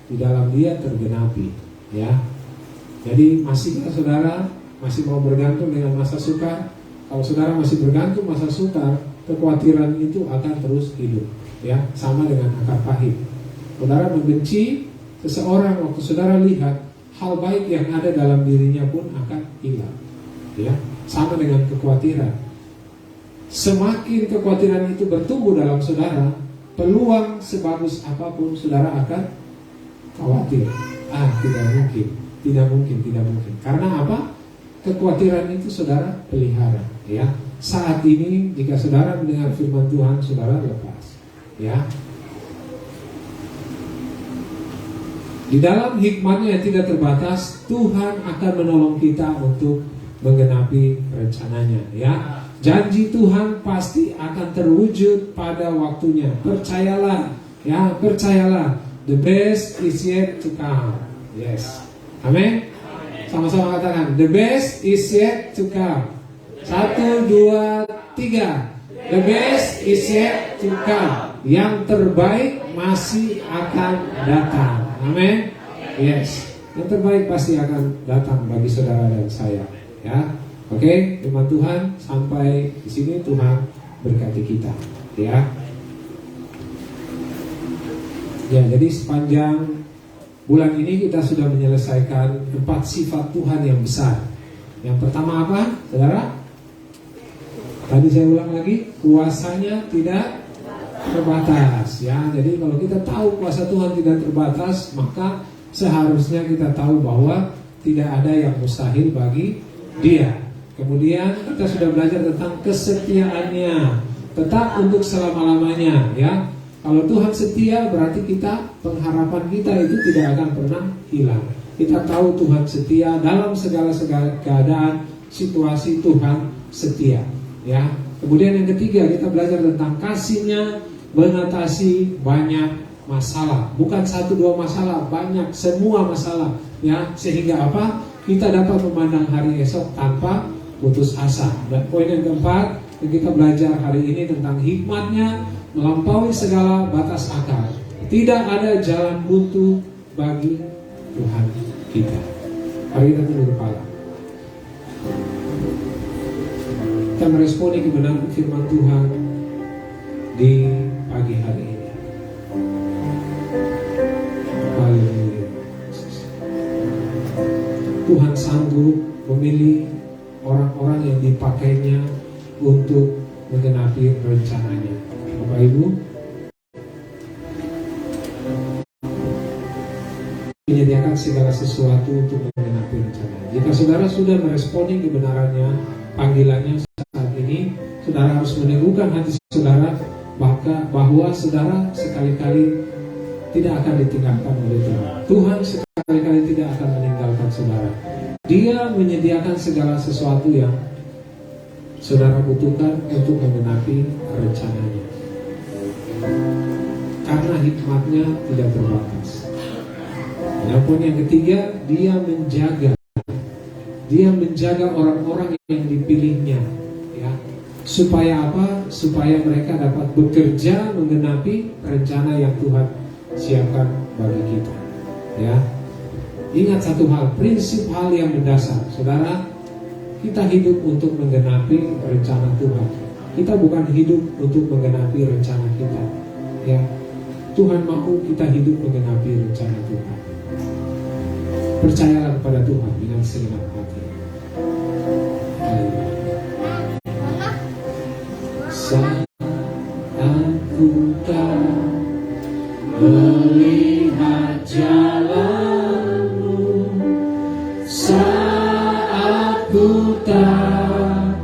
di dalam Dia tergenapi. Ya, jadi masihkah saudara masih mau bergantung dengan masa sukar? Kalau saudara masih bergantung masa sukar, kekhawatiran itu akan terus hidup, ya, sama dengan akar pahit. Saudara membenci seseorang, waktu saudara lihat hal baik yang ada dalam dirinya pun akan hilang, ya, sama dengan kekhawatiran. Semakin kekhawatiran itu bertumbuh dalam saudara, peluang sebagus apapun saudara akan khawatir. Tidak mungkin. Karena apa? Kekhawatiran itu saudara pelihara, ya. Saat ini jika saudara mendengar firman Tuhan, saudara lepas, ya. Di dalam hikmatnya yang tidak terbatas, Tuhan akan menolong kita untuk menggenapi rencananya, ya. Janji Tuhan pasti akan terwujud pada waktunya. Percayalah, ya, percayalah. The best is yet to come. Yes. Amin. Sama-sama katakan, the best is yet to come. 1, 2, 3. The best is yet to come. Yang terbaik masih akan datang. Amin. Yes. Yang terbaik pasti akan datang bagi saudara dan saya. Ya. Oke, firman Tuhan sampai di sini. Tuhan berkati kita. Ya. Ya, jadi sepanjang bulan ini kita sudah menyelesaikan 4 sifat Tuhan yang besar. Yang pertama apa, saudara? Tadi saya ulang lagi, kuasanya tidak terbatas, ya. Jadi kalau kita tahu kuasa Tuhan tidak terbatas, maka seharusnya kita tahu bahwa tidak ada yang mustahil bagi Dia. Kemudian kita sudah belajar tentang kesetiaannya, tetap untuk selama-lamanya, ya. Kalau Tuhan setia, berarti pengharapan kita itu tidak akan pernah hilang. Kita tahu Tuhan setia dalam segala keadaan, situasi. Tuhan setia, ya. Kemudian yang ketiga, kita belajar tentang kasih-Nya mengatasi banyak masalah. Bukan 1-2 masalah, banyak, semua masalah, ya. Sehingga apa? Kita dapat memandang hari esok tanpa putus asa. Dan poin yang keempat yang kita belajar hari ini tentang hikmatnya melampaui segala batas akal. Tidak ada jalan buntu bagi Tuhan kita. Mari kita tunduk kepala. Kita meresponi kebenaran firman Tuhan di pagi hari ini. Haleluya. Tuhan sanggup memilih orang-orang yang dipakainya untuk menggenapi rencananya. Bapak Ibu, menyediakan segala sesuatu untuk menggenapi rencana. Jika saudara sudah meresponi kebenarannya, panggilannya saat ini, saudara harus meneguhkan hati saudara bahwa saudara sekali-kali tidak akan ditinggalkan oleh Tuhan. Tuhan sekali-kali tidak akan meninggalkan saudara. Dia menyediakan segala sesuatu yang saudara butuhkan untuk menggenapi rencananya. Karena hikmatnya tidak terbatas. Dan poin yang ketiga, dia menjaga orang-orang yang dipilihnya, ya. Supaya apa? Supaya mereka dapat bekerja menggenapi rencana yang Tuhan siapkan bagi kita, ya. Ingat satu hal, prinsip hal yang mendasar, saudara. Kita hidup untuk menggenapi rencana Tuhan. Kita bukan hidup untuk menggenapi rencana kita, ya. Tuhan mau kita hidup menggenapi rencana Tuhan. Percayalah kepada Tuhan dengan segenap hati. Saat aku tak melihat jalanmu, saat ku tak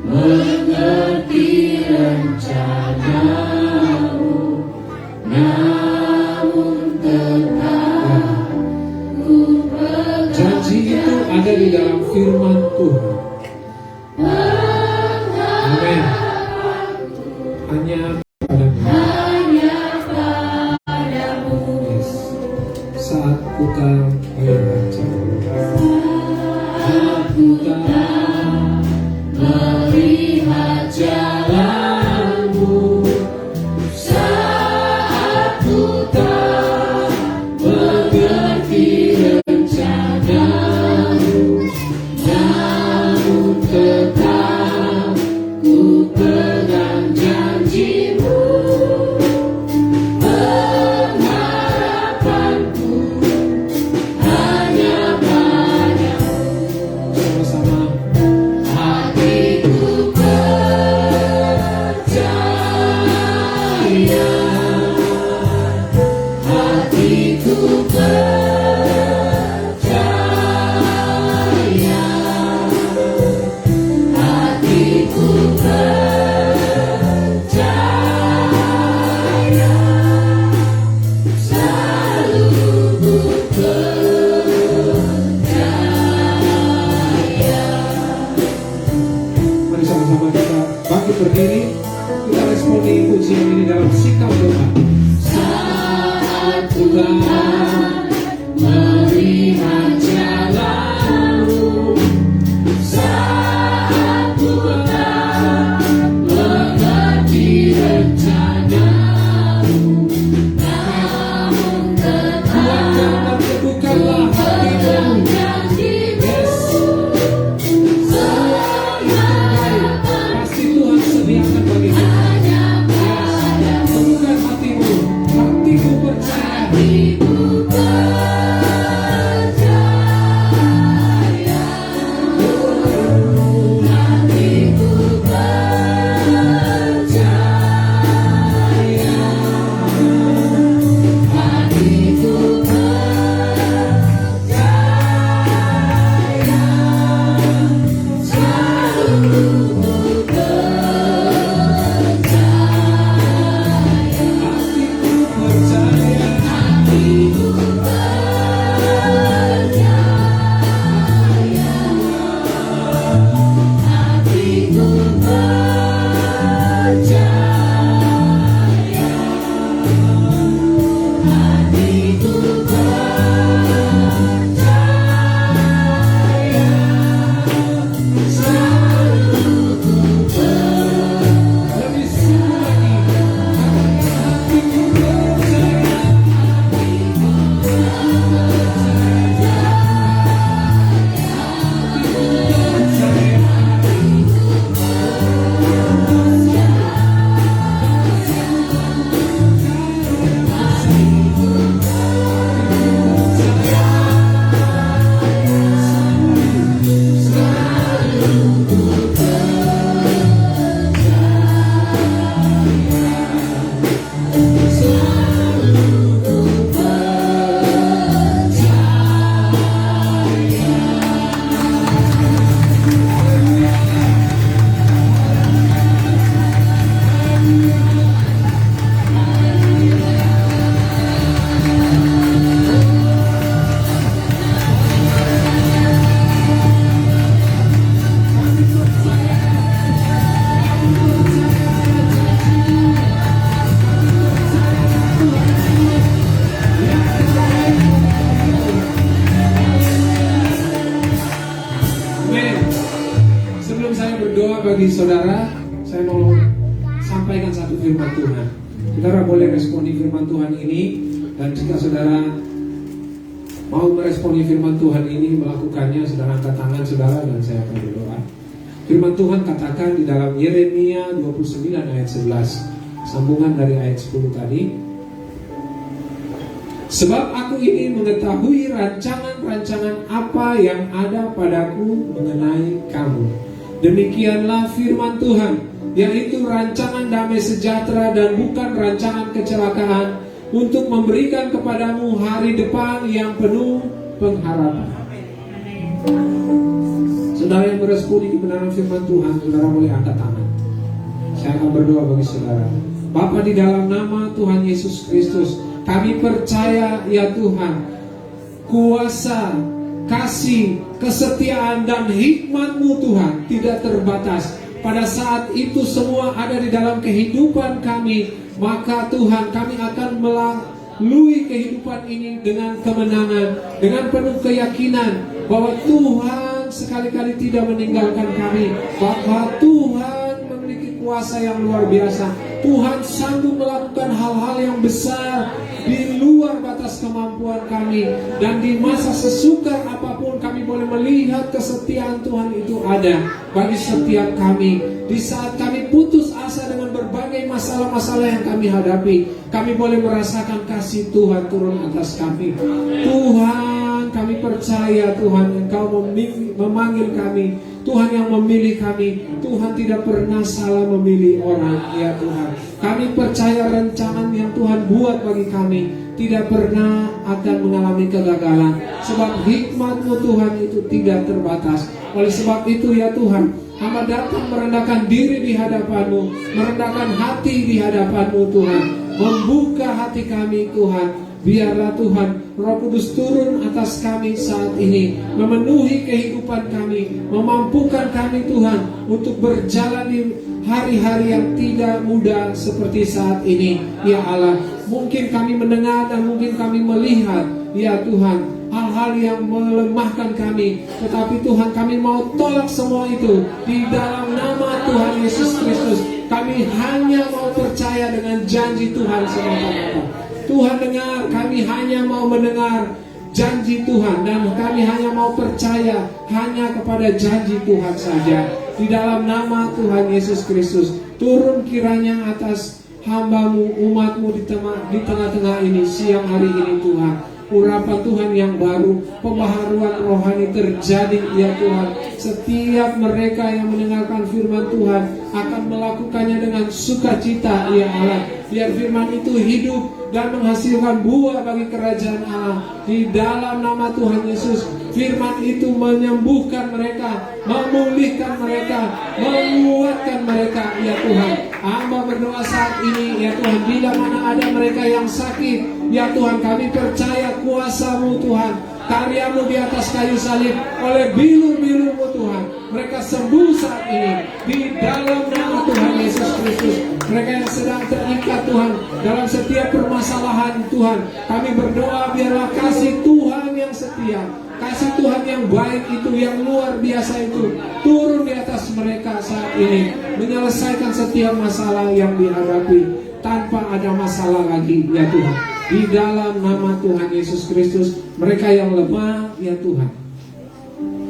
mengerti rencanamu, namun tetap janji itu ada di dalam firman Tuhan. Amin. Hanya padamu. Yes. Saat kita melihat jalanmu, saat kita melihat jalanmu, saat kita mengerti rencanamu, namun tetap ku pegang janjimu. Pengharapanku hanya padamu. Sama-sama. Hatiku percaya, hatiku percaya, hatiku percaya, selalu ku percaya. Mari sama-sama kita bangkit berdiri, kita responi pujian ini dalam sikap doa. Saat Tuhan melihat jalanmu, saat Tuhan mengerti rencanamu, namun tetap teguhkanlah hatimu. Pasti Tuhan sediakan bagi kita. Teguhkan hatimu, hatiku percaya. bagi saudara, saya mau sampaikan satu firman Tuhan. Saudara boleh responi firman Tuhan ini, dan jika saudara mau meresponi firman Tuhan ini, melakukannya, saudara angkat tangan saudara dan saya akan berdoa. Firman Tuhan katakan di dalam Yeremia 29 ayat 11, sambungan dari ayat 10 tadi. Sebab aku ini mengetahui rancangan-rancangan apa yang ada padaku mengenai kamu. Demikianlah firman Tuhan, yaitu rancangan damai sejahtera dan bukan rancangan kecelakaan, untuk memberikan kepadamu hari depan yang penuh pengharapan. Saudara yang meresponi kebenaran firman Tuhan, saudara boleh angkat tangan. Saya akan berdoa bagi saudara. Bapa, di dalam nama Tuhan Yesus Kristus, kami percaya ya Tuhan, kuasa, kasih, kesetiaan dan hikmat-Mu Tuhan tidak terbatas. Pada saat itu semua ada di dalam kehidupan kami, maka Tuhan, kami akan melalui kehidupan ini dengan kemenangan, dengan penuh keyakinan bahwa Tuhan sekali-kali tidak meninggalkan kami, bahwa Tuhan memiliki kuasa yang luar biasa. Tuhan sanggup melakukan hal-hal yang besar di luar batas kemampuan kami, dan di masa sesukar apapun kami boleh melihat kesetiaan Tuhan itu ada bagi setiap kami. Di saat kami putus asa dengan berbagai masalah-masalah yang kami hadapi, kami boleh merasakan kasih Tuhan turun atas kami. Tuhan, kami percaya Tuhan, Engkau memanggil kami, Tuhan yang memilih kami. Tuhan tidak pernah salah memilih orang, ya Tuhan. Kami percaya rancangan yang Tuhan buat bagi kami tidak pernah akan mengalami kegagalan, sebab hikmat-Mu Tuhan itu tidak terbatas. Oleh sebab itu ya Tuhan, hamba datang merendahkan diri di hadapan-Mu, merendahkan hati di hadapan-Mu Tuhan. Membuka hati kami Tuhan. Biarlah Tuhan Roh Kudus turun atas kami saat ini, memenuhi kehidupan kami, memampukan kami Tuhan untuk berjalan di hari-hari yang tidak mudah seperti saat ini. Ya Allah, mungkin kami mendengar dan mungkin kami melihat, ya Tuhan, hal-hal yang melemahkan kami, tetapi Tuhan, kami mau tolak semua itu di dalam nama Tuhan Yesus Kristus. Kami hanya mau percaya dengan janji Tuhan semata-mata. Tuhan dengar, kami hanya mau mendengar janji Tuhan, dan kami hanya mau percaya hanya kepada janji Tuhan saja. Di dalam nama Tuhan Yesus Kristus, turun kiranya atas hamba-Mu, umat-Mu di tengah-tengah ini siang hari ini Tuhan. Urapan Tuhan yang baru, pembaharuan rohani terjadi ya Tuhan. Setiap mereka yang mendengarkan firman Tuhan akan melakukannya dengan sukacita ya Allah. Biar firman itu hidup dan menghasilkan buah bagi kerajaan Allah. Di dalam nama Tuhan Yesus, firman itu menyembuhkan mereka, memulihkan mereka, menguatkan mereka ya Tuhan. Hamba berdoa saat ini ya Tuhan, bila mana ada mereka yang sakit, ya Tuhan, kami percaya kuasa-Mu Tuhan, karya-Mu di atas kayu salib, oleh bilur-bilur-Mu Tuhan, mereka sembuh saat ini di dalam nama Tuhan Yesus Kristus. Mereka yang sedang terikat Tuhan dalam setiap permasalahan Tuhan, kami berdoa biarlah kasih Tuhan yang setia, kasih Tuhan yang baik itu, yang luar biasa itu turun di atas mereka saat ini, menyelesaikan setiap masalah yang dihadapi tanpa ada masalah lagi ya Tuhan. Di dalam nama Tuhan Yesus Kristus, mereka yang lemah ya Tuhan,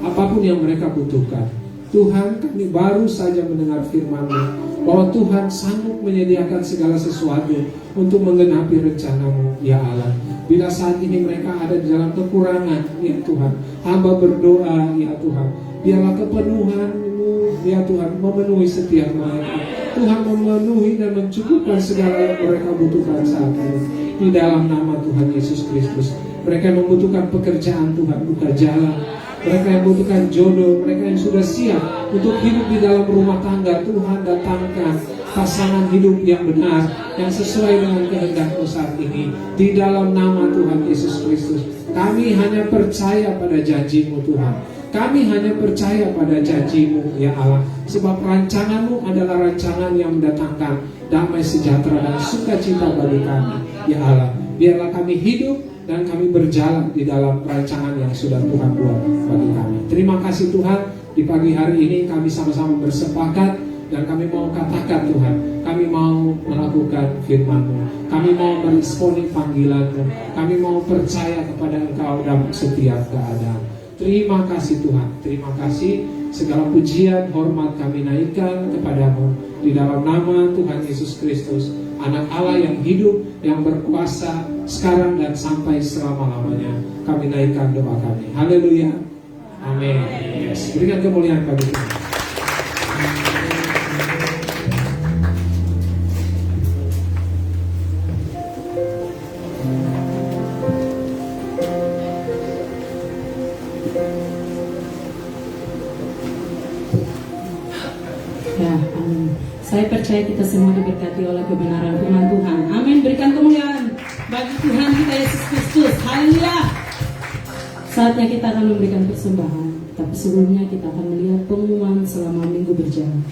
apapun yang mereka butuhkan, Tuhan, kami baru saja mendengar firman-Mu bahwa Tuhan sanggup menyediakan segala sesuatu untuk menggenapi rencana-Mu ya Allah. Bila saat ini mereka ada di dalam kekurangan ya Tuhan, hamba berdoa ya Tuhan, biarlah kepenuhan-Mu ya Tuhan memenuhi setiap mereka. Tuhan memenuhi dan mencukupkan segala yang mereka butuhkan saat ini. Di dalam nama Tuhan Yesus Kristus, mereka yang membutuhkan pekerjaan, Tuhan buka jalan. Mereka yang membutuhkan jodoh, mereka yang sudah siap untuk hidup di dalam rumah tangga, Tuhan datangkan pasangan hidup yang benar, yang sesuai dengan kehendak-Mu saat ini. Di dalam nama Tuhan Yesus Kristus, kami hanya percaya pada janji-Mu Tuhan. Kami hanya percaya pada janji-Mu ya Allah, sebab rancangan-Mu adalah rancangan yang mendatangkan damai sejahtera dan sukacita bagi kami ya Allah. Biarlah kami hidup dan kami berjalan di dalam rancangan yang sudah Tuhan buat bagi kami. Terima kasih Tuhan, Di pagi hari ini kami sama-sama bersepakat dan kami mau katakan Tuhan, kami mau melakukan firman-Mu, kami mau meresponi panggilan-Mu, kami mau percaya kepada Engkau dalam setiap keadaan. Terima kasih Tuhan, terima kasih. Segala pujian, hormat kami naikkan kepadamu di dalam nama Tuhan Yesus Kristus, Anak Allah yang hidup, yang berkuasa sekarang dan sampai selama-lamanya. Kami naikkan doa kami. Haleluya. Amin. Yes. Berikan kemuliaan bagi Tuhan. Ya, amin. Saya percaya kita semua diberkati oleh kebenaran firman Tuhan. Amin. Berikan kemuliaan bagi Tuhan kita Yesus Kristus. Haleluya. Saatnya kita akan memberikan persembahan, tapi sebelumnya kita akan melihat pengumuman selama minggu berjalan.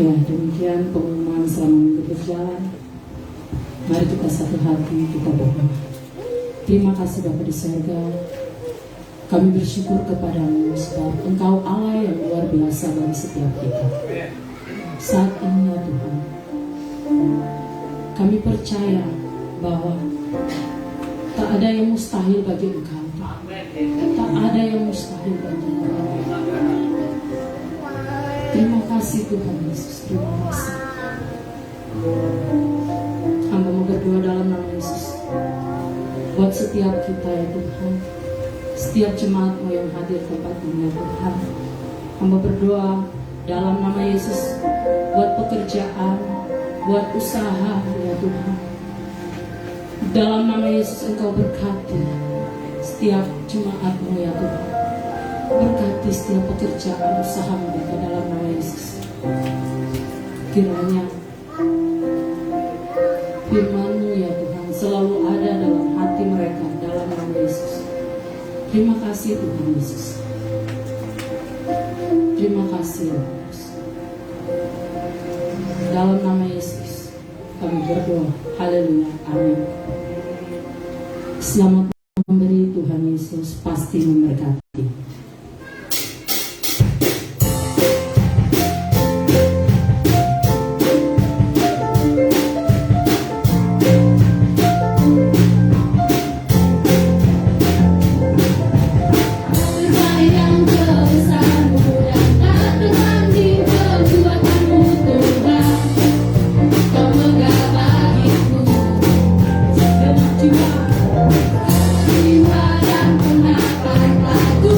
Ya, demikian pengumuman selama minggu berjalan. Mari kita satu hati, kita berdoa. Terima kasih Bapa di surga. Kami bersyukur kepadamu sebab Engkau Allah yang luar biasa bagi setiap kita. Saat ini ya Tuhan, kami percaya bahwa tak ada yang mustahil bagi Engkau. Tak ada yang mustahil bagi Engkau. Terima kasih Tuhan Yesus, terima kasih. Hamba mau berdoa dalam nama Yesus buat setiap kita ya Tuhan, setiap jemaat-Mu yang hadir tempat ini ya Tuhan. Hamba berdoa dalam nama Yesus buat pekerjaan, buat usaha ya Tuhan. Dalam nama Yesus Engkau berkati setiap jemaat-Mu ya Tuhan. Berkati setiap pekerjaan usaha mereka dalam nama Yesus. Kiranya firman-Mu ya Tuhan selalu ada dalam hati mereka dalam nama Yesus. Terima kasih Tuhan Yesus. Terima kasih ya Yesus. Dalam nama Yesus kami berdoa. Haleluya. Amin. Selamat memberi Tuhan Yesus pasti memberkati. Jiwa dan pendapat lagu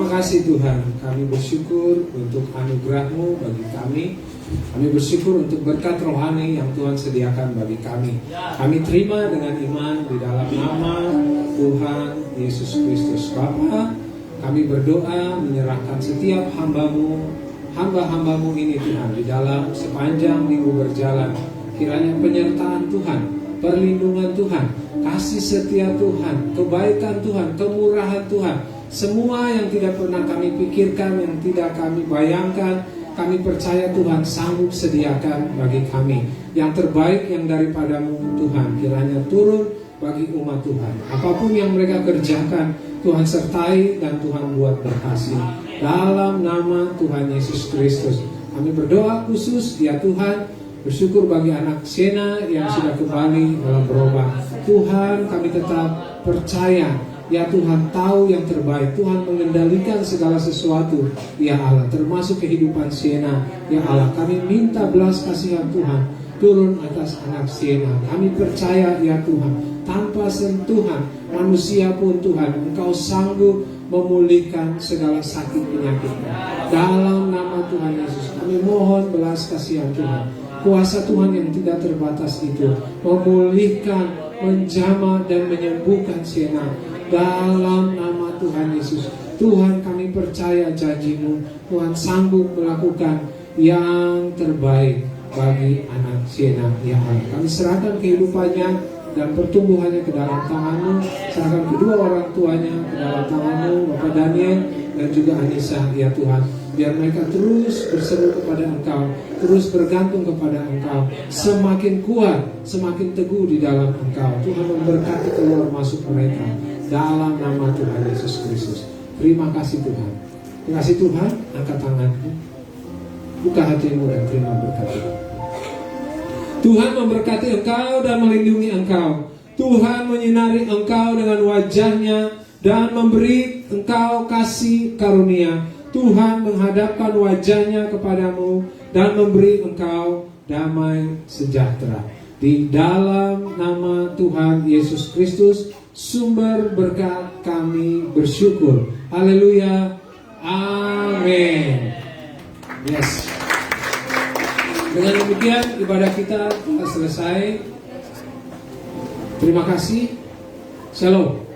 Terima kasih Tuhan, kami bersyukur untuk anugerah-Mu bagi kami. Kami bersyukur untuk berkat rohani yang Tuhan sediakan bagi kami. Kami terima dengan iman di dalam nama Tuhan Yesus Kristus. Bapa, kami berdoa menyerahkan setiap hamba-Hambamu ini Tuhan di dalam sepanjang minggu berjalan. Kiranya penyertaan Tuhan, perlindungan Tuhan, kasih setia Tuhan, kebaikan Tuhan, kemurahan Tuhan, semua yang tidak pernah kami pikirkan, yang tidak kami bayangkan, kami percaya Tuhan sanggup sediakan bagi kami. Yang terbaik yang daripada-Mu Tuhan, kiranya turun bagi umat Tuhan. Apapun yang mereka kerjakan, Tuhan sertai dan Tuhan buat berhasil. Dalam nama Tuhan Yesus Kristus, kami berdoa khusus ya Tuhan. Bersyukur bagi anak Sena yang sudah kembali dalam berubah. Tuhan, kami tetap percaya, ya Tuhan tahu yang terbaik. Tuhan mengendalikan segala sesuatu, ya Allah, termasuk kehidupan Sena. Ya Allah, kami minta belas kasihan Tuhan turun atas anak Sena. Kami percaya, ya Tuhan, tanpa sentuhan manusia pun Tuhan, Engkau sanggup memulihkan segala sakit penyakitnya. Dalam nama Tuhan Yesus, kami mohon belas kasihan Tuhan. Kuasa Tuhan yang tidak terbatas itu memulihkan, menjamah dan menyembuhkan Sena. Dalam nama Tuhan Yesus, Tuhan kami percaya janji-Mu. Tuhan sanggup melakukan yang terbaik bagi anak Sena. Ya Allah, kami serahkan kehidupannya dan pertumbuhannya ke dalam tangan-Mu. Serahkan kedua orang tuanya ke dalam tangan-Mu, Bapak Daniel dan juga Anissa, ya Tuhan. Biar mereka terus berseru kepada Engkau, terus bergantung kepada Engkau, semakin kuat, semakin teguh di dalam Engkau. Tuhan memberkati keluar masuk mereka dalam nama Tuhan Yesus Kristus. Terima kasih Tuhan. Terima kasih Tuhan. Angkat tanganmu, buka hatimu dan terima berkat. Tuhan memberkati engkau dan melindungi engkau. Tuhan menyinari engkau dengan wajahnya dan memberi engkau kasih karunia. Tuhan menghadapkan wajahnya kepadamu dan memberi engkau damai sejahtera. Di dalam nama Tuhan Yesus Kristus, sumber berkat kami bersyukur. Haleluya. Amin. Yes. Dengan demikian ibadah kita telah selesai. Terima kasih. Shalom.